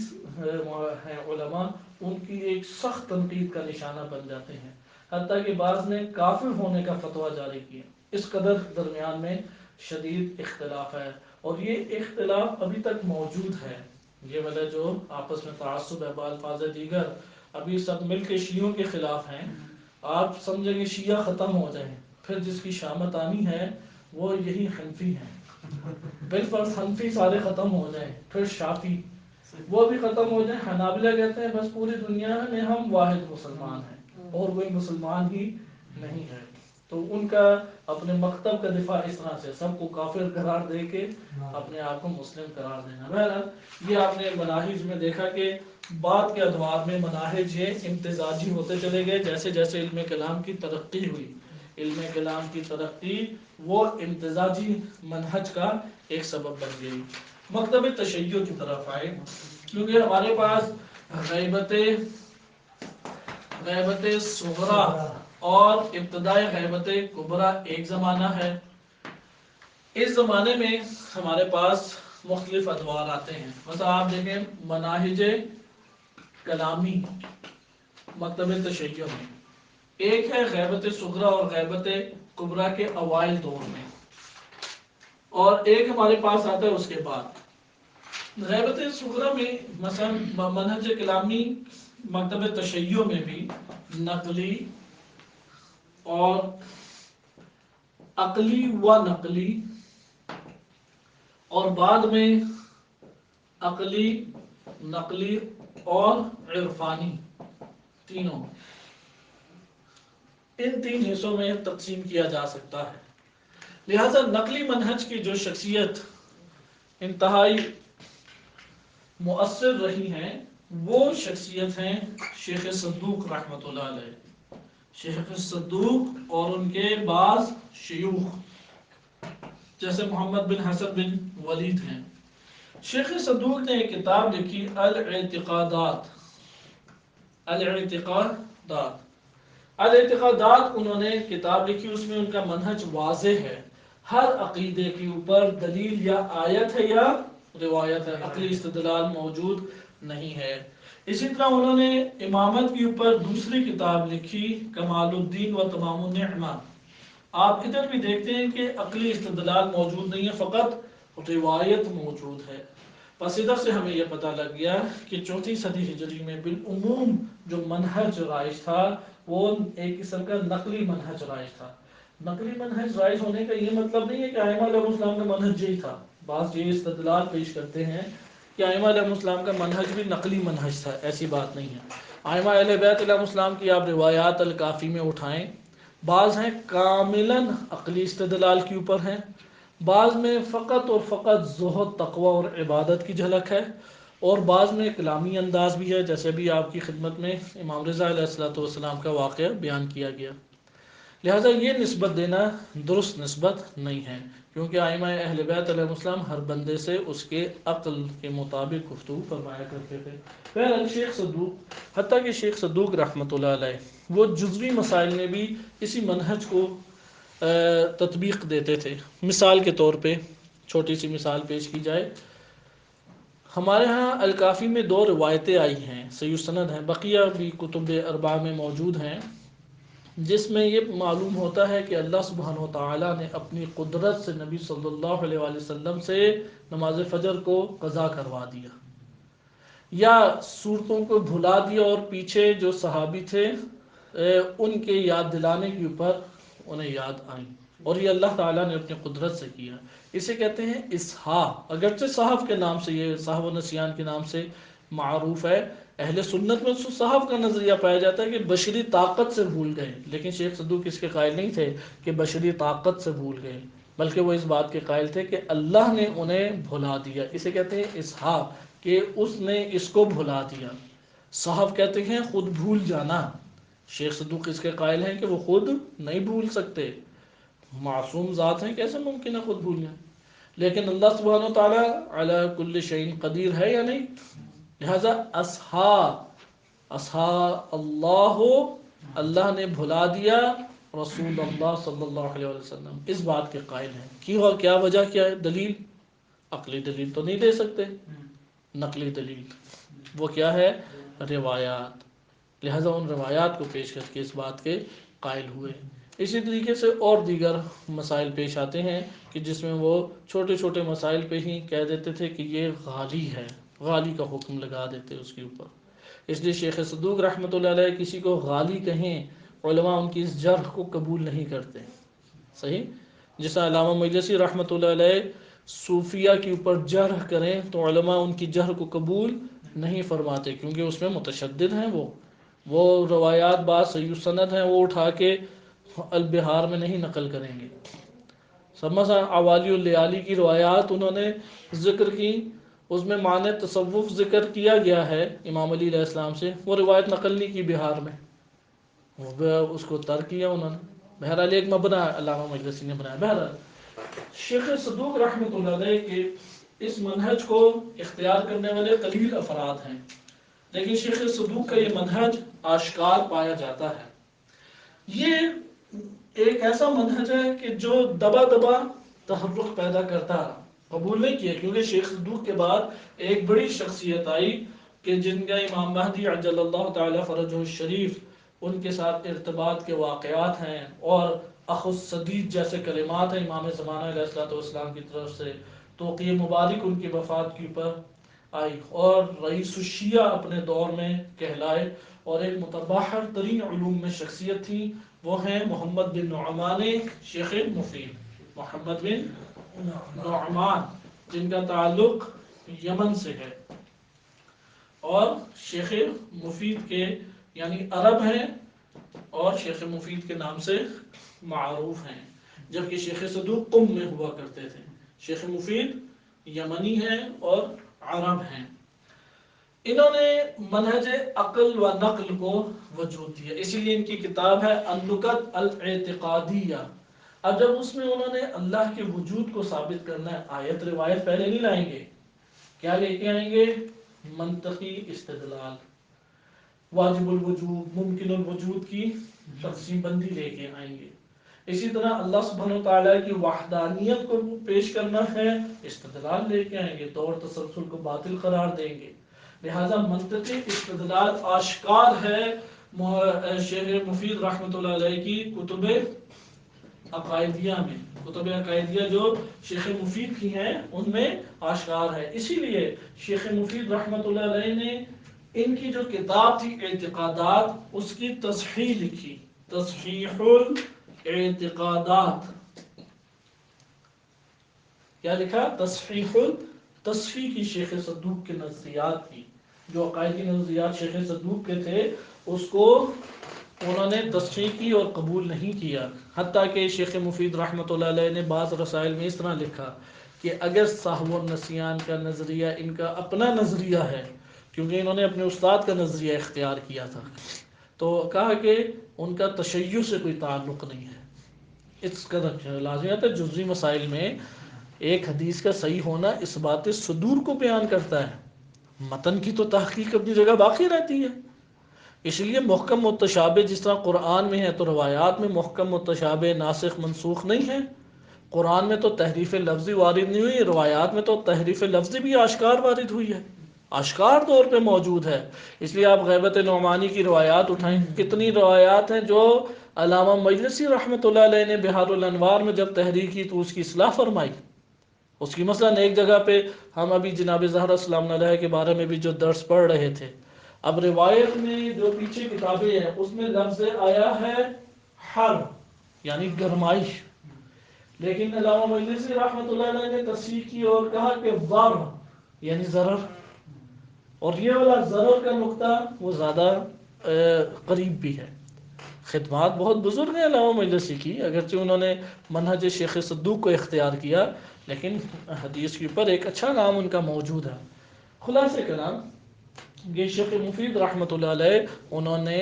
ہیں علماء، ان کی ایک سخت تنقید کا نشانہ بن جاتے ہیں، حتیٰ کہ بعض نے کافر ہونے کا فتویٰ جاری کیا۔ اس قدر درمیان میں شدید اختلاف ہے، اور یہ اختلاف ابھی تک موجود ہے۔ یہ والا جو آپس میں تعصب ہے بالفاظ دیگر، ابھی سب مل کے شیعوں کے خلاف ہیں۔ آپ سمجھیں گے شیعہ ختم ہو جائیں، پھر جس کی شامت آنی ہے وہ یہی حنفی ہیں، بالفرض حنفی سارے ختم ہو جائیں، پھر شافعی وہ بھی ختم ہو جائیں۔ حنابلہ کہتے ہیں بس پوری دنیا میں ہم واحد مسلمان ہیں اور کوئی مسلمان ہی نہیں ہے، تو ان کا اپنے مکتب کا دفاع اس طرح سے سب کو کافر قرار دے کے اپنے آپ کو مسلم قرار دینا۔ بہرحال یہ آپ نے مناہج میں دیکھا کہ بعد کے ادوار میں مناہج یہ امتزاجی ہوتے چلے گئے، جیسے جیسے علم کلام کی ترقی ہوئی، علم کلام کی ترقی وہ امتزاجی منہج کا ایک سبب بن گئی۔ مکتب تشیع کی طرف آئے، کیونکہ ہمارے پاس غیبت صغرا اور ابتدائی غیبت کبریٰ ایک زمانہ ہے۔ اس زمانے میں ہمارے پاس مختلف ادوار آتے ہیں۔ مثلا آپ دیکھیں مناہج کلامی مکتب تشیع میں ایک ہے غیبت صغرا اور غیبت کبریٰ کے اوائل دور میں، اور ایک ہمارے پاس آتا ہے اس کے بعد۔ غیبت صغرا میں مثلا منہج کلامی مکتب تشیع میں بھی نقلی اور عقلی و نقلی، اور بعد میں عقلی، نقلی اور عرفانی، تینوں، ان تین حصوں میں تقسیم کیا جا سکتا ہے۔ لہذا نقلی منہج کی جو شخصیت انتہائی مؤثر رہی ہیں وہ شخصیت ہیں شیخ صدوق رحمۃ اللہ علیہ، شیخ صدوق اور ان کے بعض شیوخ۔ جیسے محمد بن حسن بن ولید ہیں۔ شیخ صدوق نے ایک کتاب لکھی الاعتقادات، الاعتقادات الاعتقادات انہوں نے کتاب لکھی، اس میں ان کا منہج واضح ہے، ہر عقیدے کے اوپر دلیل یا آیت ہے یا روایت ہے، عقلی استدلال موجود نہیں ہے۔ اسی طرح انہوں نے امامت کے اوپر دوسری کتاب لکھی کمال الدین و تمام النعمہ۔ آپ ادھر بھی دیکھتے ہیں کہ عقلی استدلال موجود نہیں ہے، فقط روایت موجود ہے۔ پس ادھر سے ہمیں یہ پتہ لگ گیا کہ 4 صدی ہجری میں بالعموم جو منہج رائج تھا وہ ایک قسم کا نقلی منہج رائج تھا۔ نقلی منہج رائج ہونے کا یہ مطلب نہیں ہے کہ ائمہ علیہ السلام کا منہج یہی تھا۔ بعض یہ استدلال پیش کرتے ہیں کہ ائمہ علیہ السلام کا منہج بھی نقلی منہج تھا، ایسی بات نہیں ہے۔ ائمہ اہل بیت علیہ السلام کی آپ روایات الکافی میں اٹھائیں، بعض ہیں کاملاً عقلی استدلال کے اوپر ہیں، بعض میں فقط اور فقط زہد، تقوی اور عبادت کی جھلک ہے، اور بعض میں کلامی انداز بھی ہے، جیسے بھی آپ کی خدمت میں امام رضا علیہ السلام کا واقعہ بیان کیا گیا۔ لہٰذا یہ نسبت دینا درست نسبت نہیں ہے، کیونکہ ائمہ اہل بیت علیہ السلام ہر بندے سے اس کے عقل کے مطابق گفتگو فرمایا کرتے تھے۔ بہرحال شیخ صدوق، حتیٰ کہ شیخ صدوق رحمۃ اللہ علیہ وہ جزوی مسائل میں بھی اسی منہج کو تطبیق دیتے تھے۔ مثال کے طور پہ چھوٹی سی مثال پیش کی جائے، ہمارے ہاں الکافی میں 2 روایتیں آئی ہیں، صحیح سند ہیں، بقیہ بھی کتب اربعہ میں موجود ہیں، جس میں یہ معلوم ہوتا ہے کہ اللہ سبحانہ و تعالیٰ نے اپنی قدرت سے نبی صلی اللہ علیہ وآلہ وسلم سے نماز فجر کو قضا کروا دیا، یا صورتوں کو بھلا دیا اور پیچھے جو صحابی تھے ان کے یاد دلانے کے اوپر انہیں یاد آئیں، اور یہ اللہ تعالیٰ نے اپنی قدرت سے کیا۔ اسے کہتے ہیں اسحاق، اگرچہ صحف کے نام سے، یہ صحف و نسیان کے نام سے معروف ہے، اہل سنت میں صحف کا نظریہ پایا جاتا ہے کہ بشری طاقت سے بھول گئے، لیکن شیخ صدوق اس کے قائل نہیں تھے کہ بشری طاقت سے بھول گئے، بلکہ وہ اس بات کے قائل تھے کہ اللہ نے انہیں بھلا دیا۔ اسے کہتے ہیں اسحاق، کہ اس نے اس کو بھلا دیا۔ صحف کہتے ہیں خود بھول جانا، شیخ صدوق اس کے قائل ہیں کہ وہ خود نہیں بھول سکتے، معصوم ذات ہیں، کیسے ممکن ہے خود بھول جائیں؟ لیکن اللہ سبحانہ و تعالیٰ علی کل شیء قدیر ہے یا نہیں؟ لہذا اصحا اللہ، اللہ نے بھلا دیا رسول اللہ صلی اللہ علیہ وسلم، اس بات کے قائل ہیں۔ کیا وجہ کیا ہے؟ دلیل، عقلی دلیل تو نہیں دے سکتے، نقلی دلیل، وہ کیا ہے؟ روایات۔ لہذا ان روایات کو پیش کر کے اس بات کے قائل ہوئے۔ اسی طریقے سے اور دیگر مسائل پیش آتے ہیں کہ جس میں وہ چھوٹے چھوٹے مسائل پہ ہی کہہ دیتے تھے کہ یہ غالی ہے، غالی کا حکم لگا دیتے اس کے اوپر۔ اس لیے شیخ صدوق رحمۃ اللہ علیہ کسی کو غالی کہیں، علماء ان کی اس جرح کو قبول نہیں کرتے، صحیح؟ جیسا علامہ مجلسی رحمۃ اللہ علیہ صوفیہ کے اوپر جرح کریں تو علماء ان کی جرح کو قبول نہیں فرماتے، کیونکہ اس میں متشدد ہیں، وہ روایات بعض صحیح سند ہیں وہ اٹھا کے البہار میں نہیں نقل کریں گے۔ سمجھا؟ عوالی اللیالی کی روایات انہوں نے ذکر کی، اس میں معنی تصوف ذکر کیا گیا ہے امام علی علیہ السلام سے، وہ روایت نقل نہیں کی بہار میں، اس کو ترک کیا انہوں نے۔ بہرحال ایک مبنی علامہ مجلسی نے بنایا۔ بہرحال شیخ صدوق رحمۃ اللہ علیہ کے اس منہج کو اختیار کرنے والے قلیل افراد ہیں، لیکن شیخ صدوق کا یہ منہج آشکار پایا جاتا ہے۔ یہ ایک ایسا منہج ہے کہ جو دبا دبا تحرک پیدا کرتا، قبول نہیں کیا، کیونکہ شیخ صدوق کے بعد ایک بڑی شخصیت آئی کہ جن کا امام مہدی عجل اللہ تعالی فرجہ الشریف ان کے ساتھ ارتباط کے واقعات ہیں، اور اخ الصدیق جیسے کلمات ہیں امام زمانہ علیہ السلام کی طرف سے، توقیہ مبارک ان کی وفات کے اوپر آئی، اور رئیس الشیعہ اپنے دور میں کہلائے، اور ایک متبحر ترین علوم میں شخصیت تھی، وہ ہیں محمد بن نعمان شیخ مفید، محمد بن نعمان جن کا تعلق یمن سے ہے، اور شیخ مفید کے یعنی عرب ہیں اور شیخ مفید کے نام سے معروف ہیں، جبکہ شیخ صدوق قم میں ہوا کرتے تھے، شیخ مفید یمنی ہیں اور عرب ہیں۔ انہوں نے منہج عقل و نقل کو وجود دیا، اسی لیے ان کی کتاب ہے النکت الاعتقادیہ، اب جب اس میں انہوں نے اللہ کے وجود کو ثابت کرنا ہے، آیت روایت پہلے نہیں لائیں گے، کیا لے کے آئیں گے؟ منطقی استدلال، واجب الوجود، ممکن الوجود کی تقسیم بندی لے کے آئیں گے۔ اسی طرح اللہ سبحانہ وتعالیٰ کی وحدانیت کو پیش کرنا ہے، استدلال لے کے آئیں گے، دور تسلسل کو باطل قرار دیں گے۔ لہذا منطقی استدلال آشکار ہے شیخ مفید رحمۃ اللہ علیہ کی کتب عقائدیہ میں، کتب عقائدیہ جو شیخ مفید کی ہیں ان میں آشکار ہے۔ اسی لیے شیخ مفید رحمۃ اللہ علیہ نے ان کی جو کتاب تھی اعتقادات، اس کی تصحیح لکھی، تصحیح الاعتقادات۔ کیا لکھا؟ تصحیح تصحیح کی شیخ صدوق کے نظریات کی، جو عقائدی نظریات شیخ صدوق کے تھے اس کو انہوں نے تصحیح کی اور قبول نہیں کیا۔ حتیٰ کہ شیخ مفید رحمۃ اللہ علیہ نے بعض رسائل میں اس طرح لکھا کہ اگر سہو و نسیان کا نظریہ ان کا اپنا نظریہ ہے، کیونکہ انہوں نے اپنے استاد کا نظریہ اختیار کیا تھا، تو کہا کہ ان کا تشیع سے کوئی تعلق نہیں ہے۔ اس کا لازمیت ہے جزوی مسائل میں ایک حدیث کا صحیح ہونا اس بات صدور کو بیان کرتا ہے، متن کی تو تحقیق اپنی جگہ باقی رہتی ہے۔ اس لیے محکم متشابہ جس طرح قرآن میں ہے تو روایات میں محکم متشابہ ناسخ منسوخ نہیں ہے۔ قرآن میں تو تحریف لفظی وارد نہیں ہوئی، روایات میں تو تحریف لفظی بھی آشکار وارد ہوئی ہے، آشکار طور پہ موجود ہے۔ اس لیے آپ غیبت نعمانی کی روایات اٹھائیں، کتنی روایات ہیں جو علامہ مجلسی رحمۃ اللہ علیہ نے بہار الانوار میں جب تحریر کی تو اس کی اصلاح فرمائی۔ اس کی مثلا ایک جگہ پہ ہم ابھی جناب زہرا سلام علیہ کے بارے میں بھی جو درس پڑھ رہے تھے، اب روایت میں جو پیچھے کتابیں ہیں اس میں لفظ آیا ہے حر، یعنی گرمائش، لیکن علامہ مجلسی رحمۃ اللہ علیہ نے تصحیح کی اور کہا کہ ضر، یعنی ضرر، اور یہ والا ضرر کا نقطہ وہ زیادہ قریب بھی ہے۔ خدمات بہت بزرگ ہیں علامہ مجلسی کی، اگرچہ انہوں نے منہج شیخ صدوق کو اختیار کیا، لیکن حدیث کے اوپر ایک اچھا نام ان کا موجود ہے۔ خلاصہ کلام یہ شیخ مفید رحمۃ اللہ علیہ انہوں نے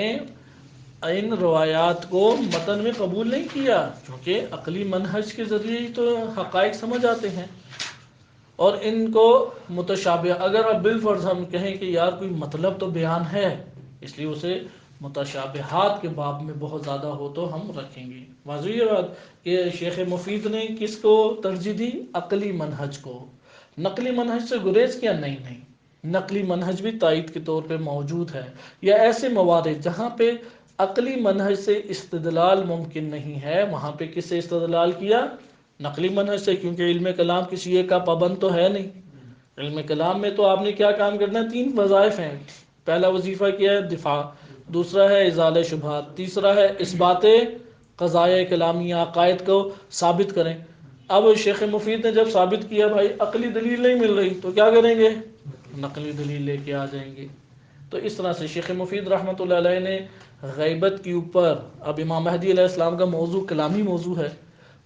ان روایات کو متن میں قبول نہیں کیا، کیونکہ عقلی منہج کے ذریعے ہی تو حقائق سمجھ آتے ہیں، اور ان کو متشابہ، اگر اب بالفرض ہم کہیں کہ یار کوئی مطلب تو بیان ہے، اس لیے اسے متشابہات کے باب میں بہت زیادہ ہو تو ہم رکھیں گے۔ واضح یہ بات کہ شیخ مفید نے کس کو ترجیح دی؟ عقلی منہج کو۔ نقلی منہج سے گریز کیا؟ نہیں، نقلی منہج بھی تائید کے طور پہ موجود ہے، یا ایسے موارد جہاں پہ عقلی منہج سے استدلال ممکن نہیں ہے وہاں پہ کس سے استدلال کیا؟ نقلی منہج سے، کیونکہ علم کلام کسی ایک کا پابند تو ہے نہیں۔ علم کلام میں تو آپ نے کیا کام کرنا ہے؟ 3 وظائف ہیں۔ پہلا وظیفہ کیا ہے؟ دفاع، دوسرا ہے ازالہ شبہات، تیسرا ہے اثبات قضائے کلامیہ، عقائد کو ثابت کریں۔ اب شیخ مفید نے جب ثابت کیا بھائی عقلی دلیل نہیں مل رہی تو کیا کریں گے؟ نقلی دلیل لے کے آ جائیں گے۔ تو اس طرح سے شیخ مفید رحمۃ اللہ علیہ نے غیبت کے اوپر، اب امام مہدی علیہ السلام کا موضوع کلامی موضوع ہے،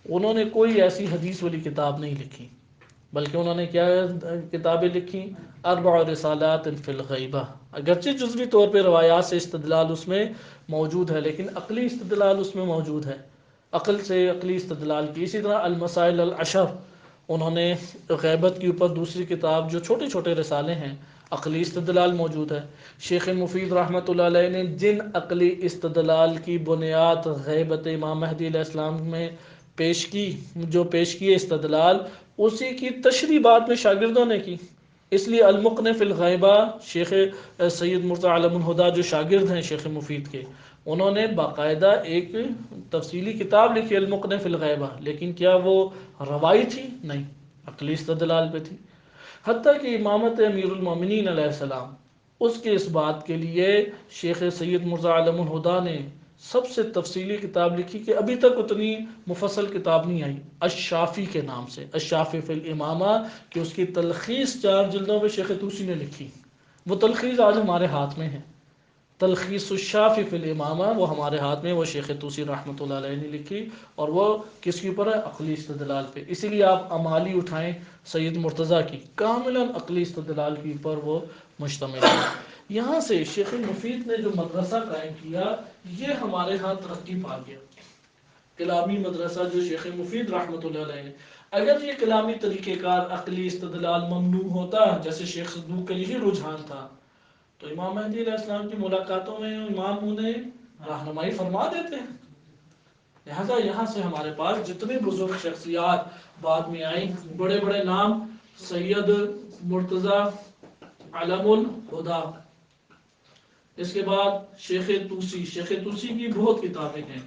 انہوں نے کوئی ایسی حدیث والی کتاب نہیں لکھی، بلکہ انہوں نے کیا کتابیں لکھی؟ 4 رسالات فی الغیبہ۔ اگرچہ جزوی طور پہ روایات سے استدلال اس میں موجود ہے، لیکن عقلی استدلال اس میں موجود ہے، عقل سے عقلی استدلال کی۔ اسی طرح المسائل العشر، انہوں نے غیبت کے اوپر دوسری کتاب جو چھوٹے چھوٹے رسالے ہیں، عقلی استدلال موجود ہے۔ شیخ مفید رحمۃ اللہ علیہ نے جن عقلی استدلال کی بنیاد غیبت امام مہدی علیہ السلام میں پیش کی استدلال، اسی کی تشریح بعد میں شاگردوں نے کی۔ اس لیے المقنع فی الغیبہ، شیخ سید مرتضی علم الہدیٰ جو شاگرد ہیں شیخ مفید کے، انہوں نے باقاعدہ ایک تفصیلی کتاب لکھی المقنع فی الغیبہ، لیکن کیا وہ روائی تھی؟ نہیں، عقلی استدلال پہ تھی۔ حتیٰ کہ امامت امیر المومنین علیہ السلام، اس کے اس بات کے لیے شیخ سید مرتضی علم الہدیٰ نے سب سے تفصیلی کتاب لکھی کہ ابھی تک اتنی مفصل کتاب نہیں آئی، الشافی کے نام سے، الشافی فی الامامہ، کہ اس کی تلخیص 4 جلدوں میں شیخ طوسی نے لکھی۔ وہ تلخیص آج ہمارے ہاتھ میں ہے، تلخیص الشافی فی الامامہ، وہ ہمارے ہاتھ میں، وہ شیخ طوسی رحمۃ اللہ علیہ نے لکھی، اور وہ کس کے اوپر ہے؟ عقلی استدلال پہ۔ اسی لیے آپ امالی اٹھائیں سید مرتضیٰ کی، کاملاً عقلی استدلال کے اوپر وہ مشتمل ہے۔ یہاں سے شیخ مفید نے جو مدرسہ قائم کیا یہ ہمارے ہاں ترقی پا گیا۔ کلامی مدرسہ جو شیخ مفید رحمۃ اللہ علیہ نے، اگر یہ کلامی طریقہ کار عقلی استدلال ممنوع ہوتا جیسے شیخ صدوق کا یہی رجحان تھا، تو امام مہدی علیہ السلام کی ملاقاتوں میں امام انہیں رہنمائی فرما دیتے ہیں۔ لہذا یہاں سے ہمارے پاس جتنے بزرگ شخصیات بعد میں آئیں، بڑے بڑے نام، سید مرتضی علم الہدا، اس کے بعد شیخ توسی کی بہت کتابیں ہیں،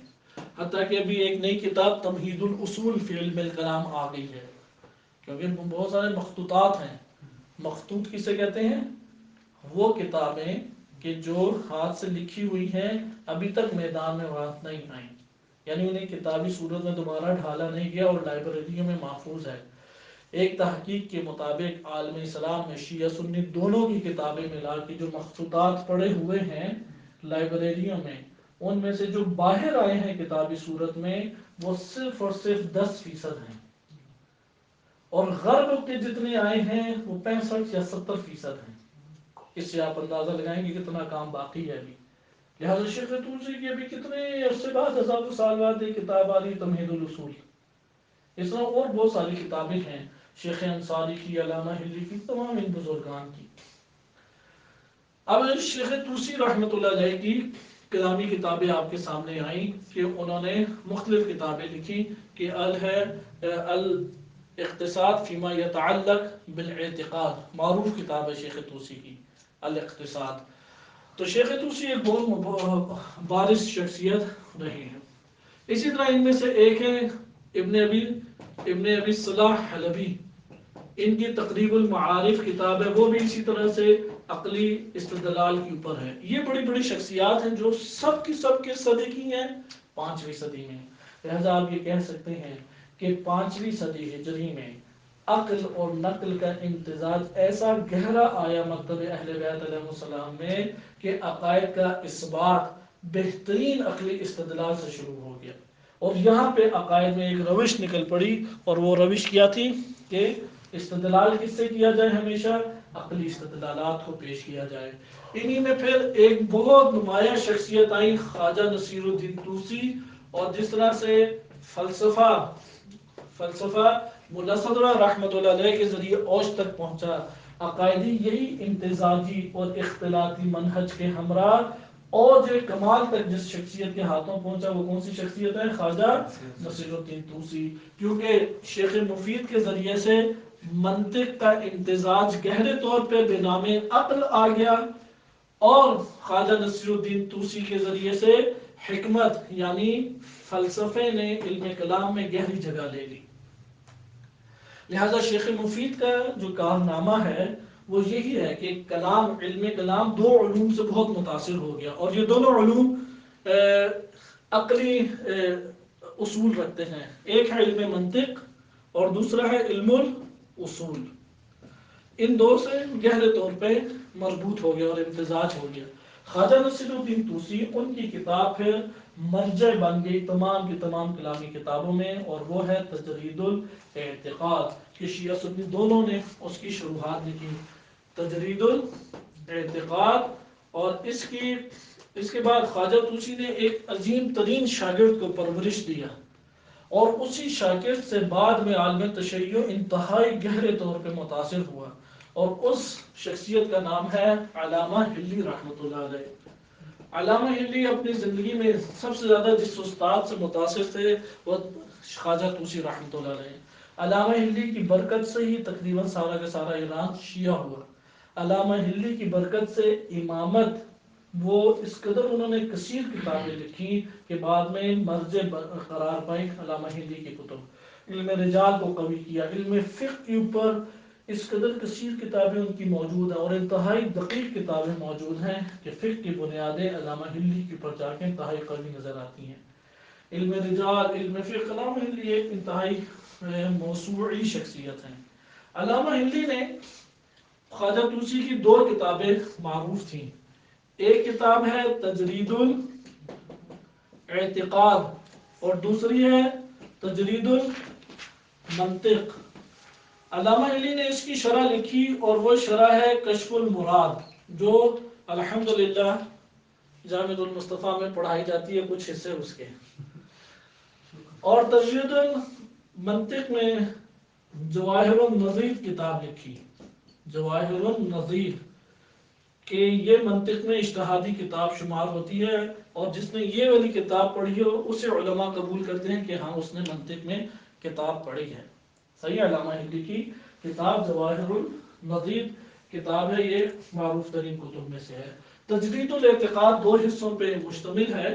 حتیٰ کہ ابھی ایک نئی کتاب تمہید الاصول فی علم الکلام آ گئی ہے، کیونکہ بہت سارے مخطوطات ہیں۔ مخطوط کسے کہتے ہیں؟ وہ کتابیں کہ جو ہاتھ سے لکھی ہوئی ہیں، ابھی تک میدان میں وارد نہیں آئیں، یعنی انہیں کتابی صورت میں دوبارہ ڈھالا نہیں گیا اور لائبریریوں میں محفوظ ہے۔ ایک تحقیق کے مطابق عالم اسلام میں شیعہ سنی دونوں کی کتابیں ملا کے جو مخطوطات پڑے ہوئے ہیں لائبریریوں میں، ان میں سے جو باہر آئے ہیں کتابی صورت میں وہ صرف اور صرف 10% ہیں، اور غرب کے جتنے آئے ہیں وہ 65 یا 70% ہیں۔ اس سے آپ اندازہ لگائیں گے کتنا کام باقی ہے ابھی۔ لہٰذا شیخ توسی کی ابھی کتنے عرصے بعد، ہزاروں سال بعد ایک کتاب آ رہی تمہید الاصول۔ اس طرح اور بہت ساری کتابیں ہیں، شیخ انصاری کی، علامہ ہلی کی، تمام ان بزرگان کی۔ اب شیخ توسی رحمۃ اللہ علیہ کی کلامی کتابیں آپ کے سامنے آئیں کہ انہوں نے مختلف کتابیں لکھی کہ الاقتصاد فیما یتعلق بالاعتقاد، معروف کتاب ہے شیخ توسی کی الاقتصاد۔ تو شیخ توسی ایک بہت بارز شخصیت رہے ہیں۔ اسی طرح ان میں سے ایک ہے ابن ابی صلاح حلبی، ان کی تقریب المعارف کتاب ہے، وہ بھی اسی طرح سے عقلی استدلال کے اوپر ہے۔ یہ بڑی بڑی شخصیات ہیں جو سب کی صدی کی ہیں 5ویں صدی میں۔ لہذا آپ یہ کہہ سکتے ہیں کہ 5ویں صدی ہجری میں عقل اور نقل کا امتزاج ایسا گہرا آیا مکتب اہل بیت علیہ السلام میں کہ عقائد کا اثبات بہترین عقلی استدلال سے شروع ہو گیا، اور یہاں پہ عقائد میں ایک روش نکل پڑی، اور وہ روش کیا تھی کہ استدلال کس سے کیا جائے؟ ہمیشہ عقلی استدلالات کو پیش کیا جائے۔ انہی میں پھر ایک بہت نمایاں شخصیت آئی خواجہ نصیر الدین طوسی، اور جس طرح سے فلسفہ ملا صدرہ رحمۃ اللہ علیہ کے ذریعے اوج تک پہنچا، عقائدی یہی امتزاجی اور اختلاطی منہج کے ہمراہ اوج کمال تک جس شخصیت کے ہاتھوں پہنچا، وہ کون سی شخصیت ہے؟ خواجہ نصیر الدین طوسی۔ کیونکہ شیخ مفید کے ذریعے سے منطق کا امتزاج گہرے طور پہ بے نام عقل آ گیا، اور خواجہ نصیر الدین طوسی کے ذریعے سے حکمت یعنی فلسفے نے علم کلام میں گہری جگہ لے لی۔ لہذا شیخ مفید کا جو کارنامہ ہے وہ یہی ہے کہ علم کلام دو علوم سے بہت متاثر ہو گیا، اور یہ دونوں علوم عقلی اصول رکھتے ہیں۔ ایک ہے علم منطق اور دوسرا ہے علم الاصول۔ ان دو سے گہرے طور پہ مربوط ہو گیا اور امتزاج ہو گیا۔ خواجہ نصیر الدین طوسی، ان کی کتاب پھر مرجع بن گئی تمام کی تمام کلامی کتابوں میں، اور وہ ہے تجرید الاعتقاد، کہ شیعہ سنی دونوں نے اس کی شروحات لکھی، تجرید الاعتقاد۔ اور اس کے بعد خواجہ طوسی نے ایک عظیم ترین شاگرد کو پرورش دیا، اور اسی شاگرد سے بعد میں عالم تشیع انتہائی گہرے طور پہ متاثر ہوا، اور اس شخصیت کا نام ہے علامہ ہلی رحمۃ اللہ علیہ۔ علامہ ہلی اپنی زندگی میں سب سے زیادہ جس استاد سے متاثر تھے وہ خواجہ طوسی رحمۃ اللہ علیہ۔ علامہ ہلی کی برکت سے ہی تقریباً سارا کا سارا ایران شیعہ ہوا۔ علامہ ہلی کی برکت سے امامت، وہ اس قدر انہوں نے کثیر کتابیں لکھی کہ بعد میں مرجع قرار پائیں علامہ ہلی کی کتب۔ علم رجال کو قوی کیا، علم فقہ کے اوپر اس قدر کثیر کتابیں ان کی موجود ہیں، اور انتہائی دقیق کتابیں موجود ہیں کہ فقہ کی بنیادیں علامہ ہلی کے اوپر جا کے انتہائی قوی نظر آتی ہیں۔ علم رجال، علم فقہ، علامہ ہلی ایک انتہائی موسوعی شخصیت ہیں۔ علامہ ہلی نے خواجہ طوسی کی دو کتابیں معروف تھیں، ایک کتاب ہے تجرید الاعتقاد اور دوسری ہے تجرید المنطق۔ علامہ ہلی نے اس کی شرح لکھی، اور وہ شرح ہے کشف المراد، جو الحمدللہ جامع المصطفیٰ میں پڑھائی جاتی ہے، کچھ حصے اس کے۔ اور تجرید المنطق میں جواہر النظیر کتاب لکھی، جواہر النظیر، کہ یہ منطق میں اجتہادی کتاب شمار ہوتی ہے، اور جس نے یہ والی کتاب پڑھی ہو اسے علماء قبول کرتے ہیں کہ ہاں اس نے منطق میں کتاب پڑھی ہے۔ صحیح، علامہ ہندی کی کتاب جواہر النظیر کتاب ہے، یہ معروف ترین کتب میں سے ہے۔ تجرید الاعتقاد دو حصوں پہ مشتمل ہے۔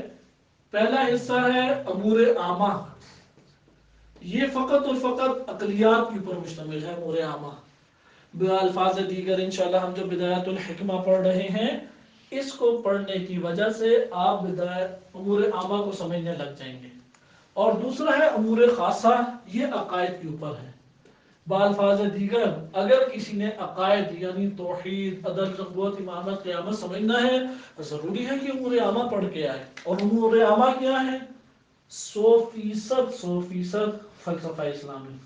پہلا حصہ ہے امور عامہ، یہ فقط اور فقط عقلیات کے اوپر مشتمل ہے، امور عامہ۔ بالفاظ دیگر انشاءاللہ ہم جو بدایت الحکمہ پڑھ رہے ہیں، اس کو پڑھنے کی وجہ سے آپ بدایت امور عامہ کو سمجھنے لگ جائیں گے۔ اور دوسرا ہے امور خاصہ، یہ عقائد کے اوپر ہے۔ بالفاظ دیگر اگر کسی نے عقائد یعنی توحید، عدل، نبوت، امامت، قیامت سمجھنا ہے، ضروری ہے کہ امور عامہ پڑھ کے آئے۔ اور امور عامہ کیا ہے؟ 100% فلسفہ اسلامی،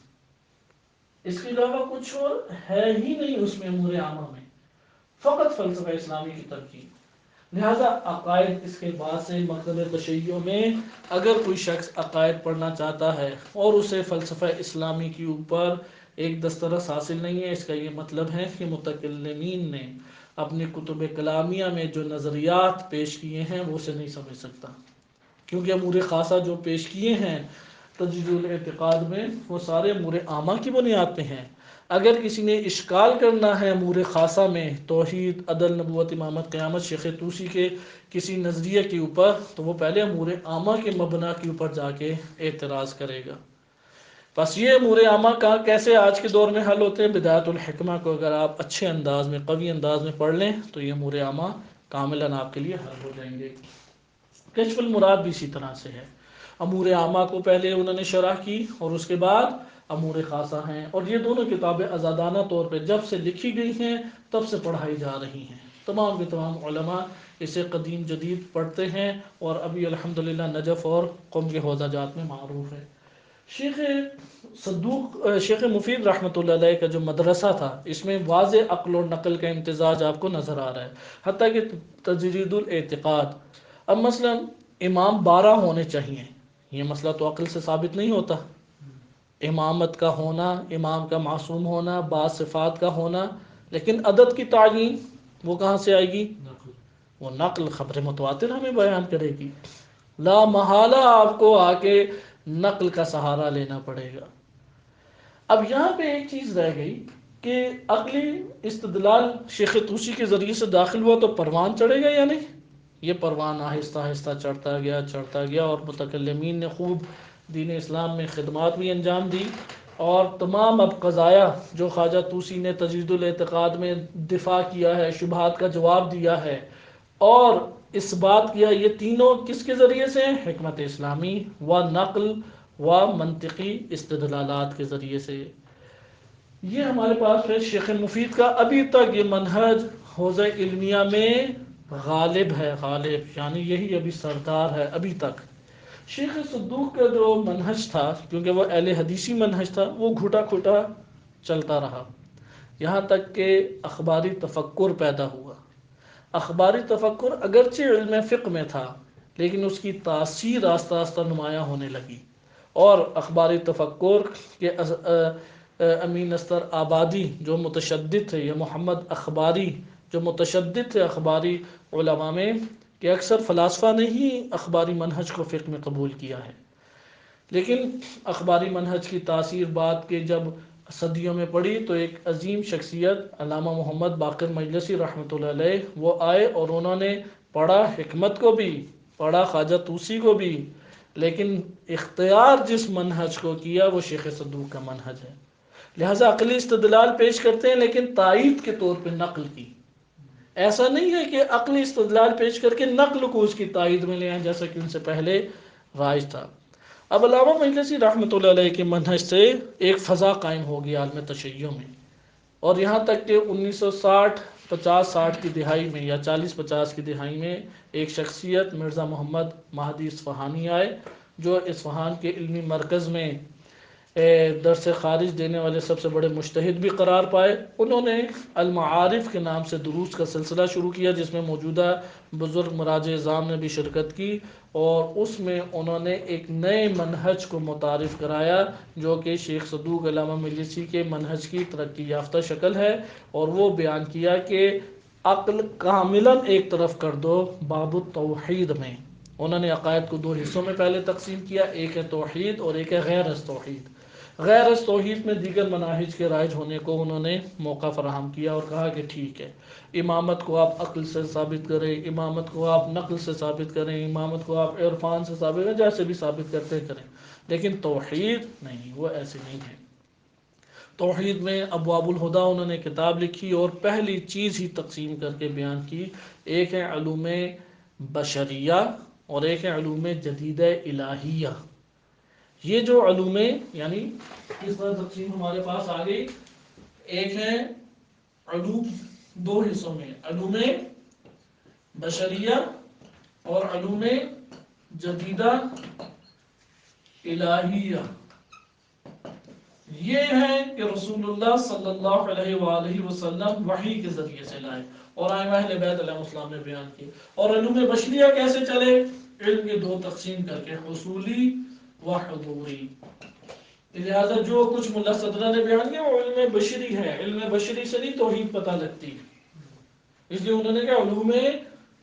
اس کے علاوہ کچھ اور ہے ہی نہیں اس میں، امور عامہ میں فقط فلسفہ اسلامی کی ترکیب۔ لہذا عقائد اس کے بعد سے مکتب تشیع میں اگر کوئی شخص عقائد پڑھنا چاہتا ہے اور اسے فلسفہ اسلامی کے اوپر ایک دسترس حاصل نہیں ہے، اس کا یہ مطلب ہے کہ متکلمین نے اپنی کتب کلامیہ میں جو نظریات پیش کیے ہیں وہ اسے نہیں سمجھ سکتا، کیونکہ امور خاصہ جو پیش کیے ہیں تجدید الاعتقاد میں وہ سارے امور عامہ کی بنیاد پہ ہیں۔ اگر کسی نے اشکال کرنا ہے امور خاصہ میں توحید، عدل، نبوت، امامت، قیامت، شیخ طوسی کے کسی نظریے کے اوپر، تو وہ پہلے امور عامہ کے مبنا کے اوپر جا کے اعتراض کرے گا۔ بس یہ امور عامہ کا کیسے آج کے دور میں حل ہوتے ہیں؟ بدایت الحکمہ کو اگر آپ اچھے انداز میں، قوی انداز میں پڑھ لیں تو یہ امور عامہ کاملاً آپ کے لیے حل ہو جائیں گے۔ کشف المراد بھی اسی طرح سے ہے، امور عامہ کو پہلے انہوں نے شرح کی اور اس کے بعد امور خاصہ ہیں، اور یہ دونوں کتابیں آزادانہ طور پہ جب سے لکھی گئی ہیں تب سے پڑھائی جا رہی ہیں۔ تمام کے تمام علماء اسے قدیم جدید پڑھتے ہیں، اور ابھی الحمدللہ نجف اور قم کے حوزہ جات میں معروف ہے۔ شیخ شیخ مفید رحمۃ اللہ علیہ کا جو مدرسہ تھا، اس میں واضح عقل و نقل کا امتزاج آپ کو نظر آ رہا ہے، حتیٰ کہ تجرید الاعتقاد۔ اب مثلا امام 12 ہونے چاہیے، یہ مسئلہ تو عقل سے ثابت نہیں ہوتا۔ امامت کا ہونا، امام کا معصوم ہونا، بعض صفات کا ہونا، لیکن عدد کی تعیین وہ کہاں سے آئے گی؟ وہ نقل، خبر متواتر ہمیں بیان کرے گی۔ لا محالہ آپ کو آ کے نقل کا سہارا لینا پڑے گا۔ اب یہاں پہ ایک چیز رہ گئی کہ عقلی استدلال شیخ طوسی کے ذریعے سے داخل ہوا تو پروان چڑھے گا یا نہیں؟ یہ پروان آہستہ آہستہ چڑھتا گیا، اور متکلمین نے خوب دین اسلام میں خدمات بھی انجام دی، اور تمام اب قضایا جو خواجہ طوسی نے تجدید الاعتقاد میں دفاع کیا ہے، شبہات کا جواب دیا ہے اور اس بات کیا، یہ تینوں کس کے ذریعے سے ہیں؟ حکمت اسلامی و نقل و منطقی استدلالات کے ذریعے سے۔ یہ ہمارے پاس ہے شیخ مفید کا، ابھی تک یہ منہج حوزہ علمیہ میں غالب ہے، غالب یعنی یہی ابھی سردار ہے ابھی تک۔ شیخ صدوق کا جو منہج تھا، کیونکہ وہ اہل حدیثی منہج تھا، وہ گھٹا کھٹا چلتا رہا، یہاں تک کہ اخباری تفکر پیدا ہوا۔ اخباری تفکر اگرچہ علم فقہ میں تھا، لیکن اس کی تاثیر آہستہ آہستہ نمایاں ہونے لگی، اور اخباری تفکر کے امین استر آبادی جو متشدد تھے، یا محمد اخباری جو متشدد تھے اخباری علماء میں، کہ اکثر فلاسفہ نے ہی اخباری منہج کو فقہ میں قبول کیا ہے، لیکن اخباری منہج کی تاثیر بعد کے جب صدیوں میں پڑی تو ایک عظیم شخصیت علامہ محمد باقر مجلسی رحمۃ اللہ علیہ وہ آئے، اور انہوں نے پڑھا حکمت کو بھی، پڑھا خواجہ طوسی کو بھی، لیکن اختیار جس منہج کو کیا وہ شیخ صدوق کا منہج ہے۔ لہٰذا عقلی استدلال پیش کرتے ہیں لیکن تائید کے طور پہ نقل کی، ایسا نہیں ہے کہ عقلی استدلال پیش کر کے نقل کو اس کی تائید میں لے آئیں جیسا کہ ان سے پہلے رائج تھا۔ اب علامہ مجلسی رحمۃ اللہ علیہ کے منہج سے ایک فضا قائم ہو گئی عالم تشیع میں، اور یہاں تک کہ 1960 50-60 کی دہائی میں، یا 40-50 کی دہائی میں ایک شخصیت مرزا محمد مہدی اصفہانی آئے، جو اصفہان کے علمی مرکز میں درس خارج دینے والے سب سے بڑے مجتہد بھی قرار پائے۔ انہوں نے المعارف کے نام سے دروس کا سلسلہ شروع کیا، جس میں موجودہ بزرگ مراجع اعظام نے بھی شرکت کی، اور اس میں انہوں نے ایک نئے منہج کو متعارف کرایا جو کہ شیخ صدوق علامہ مجلسی کے منہج کی ترقی یافتہ شکل ہے، اور وہ بیان کیا کہ عقل کاملاً ایک طرف کر دو باب التوحید میں۔ انہوں نے عقائد کو دو حصوں میں پہلے تقسیم کیا، ایک ہے توحید اور ایک ہے غیر از توحید۔ غیر از توحید میں دیگر مناہج کے رائج ہونے کو انہوں نے موقع فراہم کیا اور کہا کہ ٹھیک ہے، امامت کو آپ عقل سے ثابت کریں، امامت کو آپ نقل سے ثابت کریں، امامت کو آپ عرفان سے ثابت کریں، جیسے بھی ثابت کرتے کریں، لیکن توحید نہیں، وہ ایسے نہیں ہے۔ توحید میں ابواب الہدا انہوں نے کتاب لکھی اور پہلی چیز ہی تقسیم کر کے بیان کی، ایک ہے علوم بشریہ اور ایک ہے علوم جدیدہ الہیہ۔ یہ جو علوم، یعنی اس طرح تقسیم ہمارے پاس آ گئی، ایک ہے علوم دو حصوں میں، علوم بشریہ اور علوم جدیدہ الہیہ۔ یہ ہے کہ رسول اللہ صلی اللہ علیہ وآلہ وسلم وحی کے ذریعے سے لائے اور ائمہ اہل بیت علیہ السلام نے بیان کی۔ اور علوم بشریہ کیسے چلے؟ علم کے دو تقسیم کر کے، حصولی و حضوری۔ لہذا جو کچھ ملا صدرہ نے بیان کیا وہ علم بشری ہے، علم بشری سے نہیں توحید پتہ لگتی، اس لیے انہوں نے کہا علوم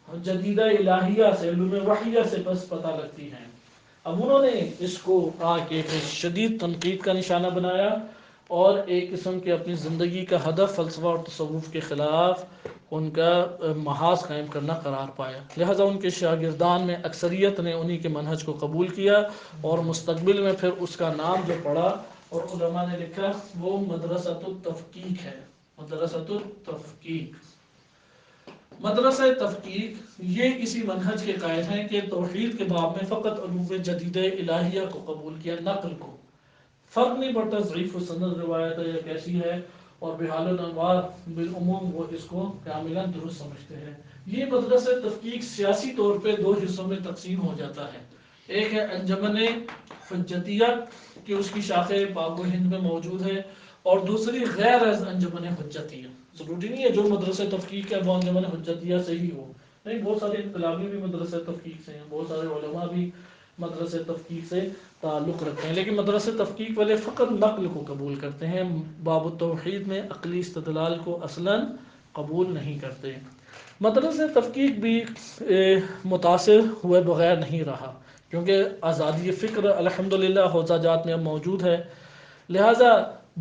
جدیدہ الہیہ سے، علوم وحیہ سے بس پتہ لگتی ہیں۔ اب انہوں نے اس کو آ کے شدید تنقید کا نشانہ بنایا اور ایک قسم کے اپنی زندگی کا ہدف فلسفہ اور تصوف کے خلاف ان کا محاذ قائم کرنا قرار پایا، لہذا ان کے شاگردان میں اکثریت نے انہی کے منہج کو قبول کیا، اور مستقبل میں پھر اس کا نام جو پڑا اور علماء نے لکھا وہ مدرسۃ التفقیق ہے، مدرسۃ التفقیق۔ مدرسہ تفقیق یہ اسی منہج کے قائل ہیں کہ توحید کے باب میں فقط علوم جدیدہ الہیہ کو قبول کیا، نقل کو، فرق نہیں پڑتا ضعیف و سند روایت ہے یا کیسی ہے، اور بحال الانوار بالعموم وہ اس کو کاملاً درست سمجھتے ہیں۔ یہ مدرسہ تفقیق سیاسی طور پہ دو حصوں میں تقسیم ہو جاتا ہے، ایک ہے انجمن حجتیہ کہ اس کی شاخیں پاک و ہند میں موجود ہے، اور دوسری غیر از انجمن حجتیہ۔ ضروری نہیں ہے جو مدرسہ تفقیق ہے وہ انجمن حجتیہ سے ہی ہو، نہیں، بہت سارے انقلابی بھی مدرسہ تفقیق سے ہیں، بہت سارے علماء بھی مدرسہ تفقیق سے تعلق رکھتے ہیں، لیکن مدرسہ تفقیق والے فقط نقل کو قبول کرتے ہیں، باب التوحید میں عقلی استدلال کو اصلاً قبول نہیں کرتے۔ مدرسہ تفقیق بھی متاثر ہوئے بغیر نہیں رہا، کیونکہ آزادی فکر الحمدللہ حوزہ جات میں اب موجود ہے، لہٰذا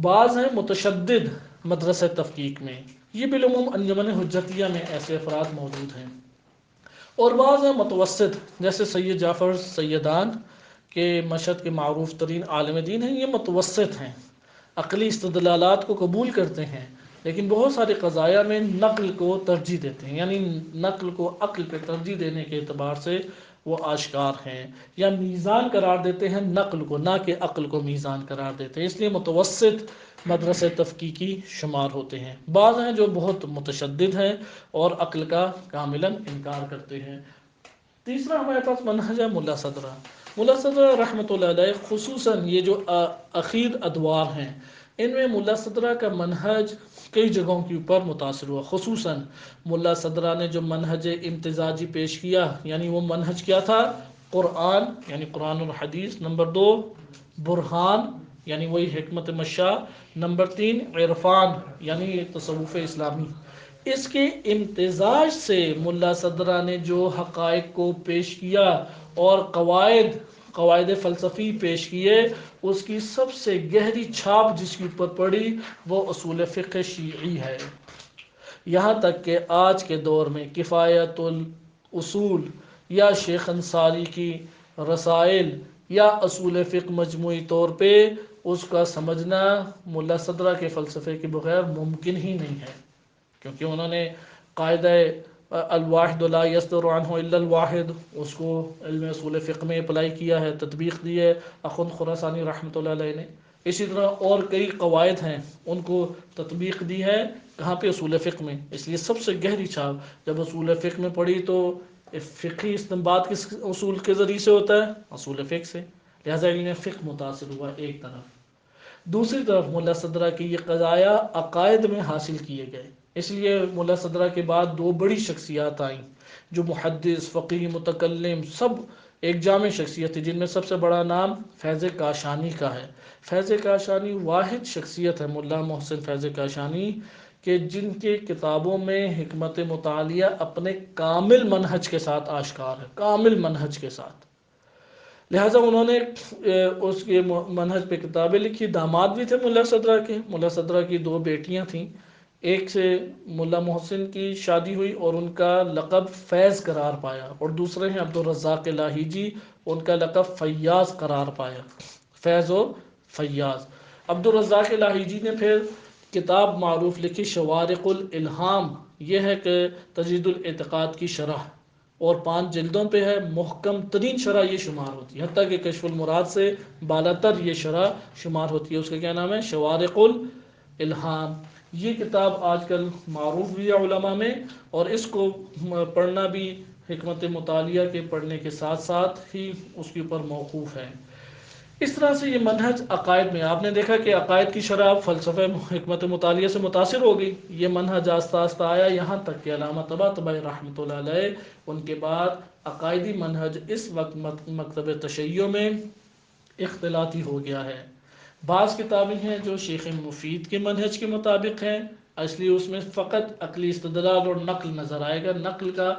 بعض ہیں متشدد مدرسہ تفقیق میں، یہ بالعموم انجمن حجتیہ میں ایسے افراد موجود ہیں، اور بعض ہیں متوسط، جیسے سید جعفر سیدان کے مشہد کے معروف ترین عالم دین ہیں، یہ متوسط ہیں، عقلی استدلالات کو قبول کرتے ہیں، لیکن بہت سارے قضایا میں نقل کو ترجیح دیتے ہیں، یعنی نقل کو عقل پہ ترجیح دینے کے اعتبار سے وہ آشکار ہیں، یا میزان قرار دیتے ہیں نقل کو، نہ کہ عقل کو میزان قرار دیتے ہیں، اس لیے متوسط مدرسہ تفقیقی شمار ہوتے ہیں۔ بعض ہیں جو بہت متشدد ہیں اور عقل کا کاملاً انکار کرتے ہیں۔ تیسرا ہمارے پاس منہج ہے ملا صدرہ۔ ملا صدرہ رحمۃ اللہ علیہ، خصوصاً یہ جو اخیر ادوار ہیں ان میں ملا صدرہ کا منہج کئی جگہوں کے اوپر متاثر ہوا، خصوصاً ملا صدرہ نے جو منہج امتزاجی پیش کیا، یعنی وہ منہج کیا تھا؟ قرآن یعنی قرآن اور حدیث، نمبر دو برہان یعنی وہی حکمت مشاء، نمبر تین عرفان یعنی تصوف اسلامی۔ اس کے امتزاج سے ملا صدرہ نے جو حقائق کو پیش کیا اور قواعد فلسفی پیش کیے، اس کی سب سے گہری چھاپ جس کے اوپر پڑی وہ اصول فقہ شیعی ہے، یہاں تک کہ آج کے دور میں کفایت الاصول یا شیخ انصاری کی رسائل یا اصول فقہ مجموعی طور پہ اس کا سمجھنا ملا صدرہ کے فلسفے کے بغیر ممکن ہی نہیں ہے، کیونکہ انہوں نے قاعدہ الواحد لا يصدر عنہ الا الواحد اس کو علم اصول فقہ میں اپلائی کیا ہے، تطبیق دی ہے اخوند خراسانی رحمۃ اللہ علیہ نے، اسی طرح اور کئی قواعد ہیں ان کو تطبیق دی ہے، کہاں پہ؟ اصول فقہ میں، اس لیے سب سے گہری چھاپ جب اصول فقہ میں پڑھی تو فقہی استنباط کس اصول کے ذریعے سے ہوتا ہے؟ اصول فقہ سے، لہذا علم فقہ متاثر ہوا ایک طرف۔ دوسری طرف ملا صدرہ کی یہ قضایا عقائد میں حاصل کیے گئے، اس لیے ملا صدرہ کے بعد دو بڑی شخصیات آئیں جو محدث، فقیہ، متکلم، سب ایک جامع شخصیت تھی، جن میں سب سے بڑا نام فیض کاشانی کا ہے۔ فیض کاشانی واحد شخصیت ہے، ملا محسن فیض کاشانی، کہ جن کے کتابوں میں حکمت مطالعہ اپنے کامل منہج کے ساتھ آشکار ہے، کامل منہج کے ساتھ۔ لہٰذا انہوں نے اس کے منہج پہ کتابیں لکھی۔ داماد بھی تھے ملا صدرہ کے، ملا صدرہ کی دو بیٹیاں تھیں، ایک سے ملا محسن کی شادی ہوئی اور ان کا لقب فیض قرار پایا، اور دوسرے ہیں عبدالرزاق لاہیجی، ان کا لقب فیاض قرار پایا، فیض و فیاض۔ عبدالرزاق لاہیجی نے پھر کتاب معروف لکھی شوارق الالہام، یہ ہے کہ تجدید الاعتقاد کی شرح، اور 5 جلدوں پہ ہے، محکم ترین شرح یہ شمار ہوتی ہے، حتیٰ کہ کشف المراد سے بالاتر یہ شرح شمار ہوتی ہے۔ اس کا کیا نام ہے؟ شوارق الالہام۔ یہ کتاب آج کل معروف بھی ہے علماء میں، اور اس کو پڑھنا بھی حکمت مطالعہ کے پڑھنے کے ساتھ ساتھ ہی اس کے اوپر موقوف ہے۔ اس طرح سے یہ منہج عقائد میں، آپ نے دیکھا کہ عقائد کی شرح فلسفہ حکمت مطالعہ سے متاثر ہو گئی، یہ منہج آہستہ آہستہ آیا، یہاں تک کہ علامہ طباطبائی رحمۃ اللہ علیہ ان کے بعد عقائدی منہج اس وقت مکتب تشیع میں اختلاطی ہو گیا ہے۔ بعض کتابیں ہیں جو شیخ مفید کے منہج کے مطابق ہیں، اس لیے اس میں فقط عقلی استدلال اور نقل نظر آئے گا، نقل کا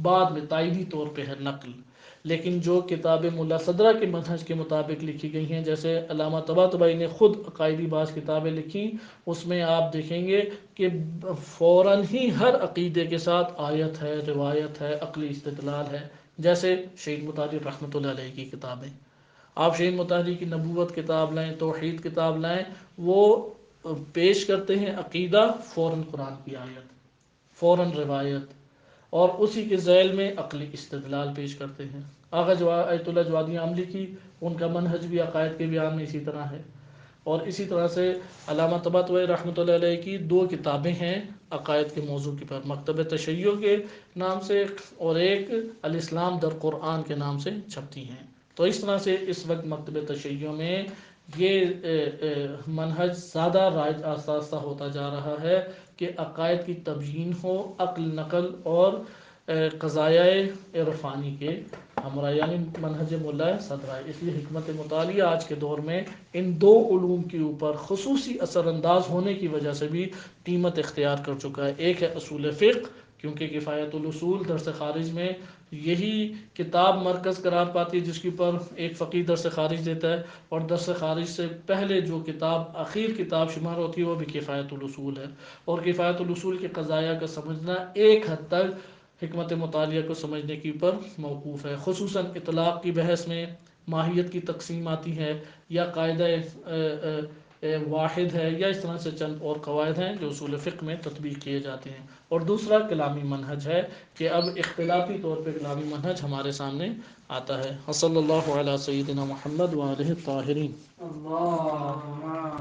بعد میں تائیدی طور پہ ہے نقل۔ لیکن جو کتابیں ملا صدرہ کے منہج کے مطابق لکھی گئی ہیں، جیسے علامہ طباطبائی نے خود عقائدی بعض کتابیں لکھی، اس میں آپ دیکھیں گے کہ فوراً ہی ہر عقیدے کے ساتھ آیت ہے، روایت ہے، عقلی استدلال ہے، جیسے شہید مطہری رحمۃ اللہ علیہ کی کتابیں۔ آپ شہید مطہری کی نبوت کتاب لائیں، توحید کتاب لائیں، وہ پیش کرتے ہیں عقیدہ، فوراً قرآن کی آیت، فوراً روایت، اور اسی کے ذیل میں عقلی استدلال پیش کرتے ہیں۔ آغا آیت اللہ جوادی عاملی کی ان کا منہج بھی عقائد کے بیان میں اسی طرح ہے، اور اسی طرح سے علامہ طباطبائی رحمۃ اللہ علیہ کی 2 کتابیں ہیں عقائد کے موضوع کے پر، مکتب تشیع کے نام سے، اور ایک الاسلام در قرآن کے نام سے چھپتی ہیں۔ تو اس طرح سے اس وقت مکتب تشیع میں یہ منہج زیادہ رائج آہستہ آہستہ ہوتا جا رہا ہے کہ عقائد کی تبیین ہو عقل، نقل اور قضایہ عرفانی کے ہمراہ، یعنی منہج ملا صدرہ۔ اس لیے حکمت مطالعہ آج کے دور میں ان 2 علوم کے اوپر خصوصی اثر انداز ہونے کی وجہ سے بھی قیمت اختیار کر چکا ہے۔ ایک ہے اصول فقہ، کیونکہ کفایت الاصول درس خارج میں یہی کتاب مرکز قرار پاتی ہے، جس کے اوپر ایک فقیہ درس خارج دیتا ہے، اور درس خارج سے پہلے جو کتاب اخیر کتاب شمار ہوتی ہے وہ بھی کفایت الاصول ہے، اور کفایت الاصول کے قضایا کا سمجھنا ایک حد تک حکمت مطالعہ کو سمجھنے کے اوپر موقوف ہے، خصوصاً اطلاق کی بحث میں ماہیت کی تقسیم آتی ہے، یا قاعدہ واحد ہے، یا اس طرح سے چند اور قواعد ہیں جو اصول فقہ میں تطبیق کیے جاتے ہیں۔ اور دوسرا کلامی منہج ہے کہ اب اختلافی طور پہ کلامی منہج ہمارے سامنے آتا ہے۔ صلی اللہ علیہ سیدنا محمد وآلہ الطاہرین۔ اللهم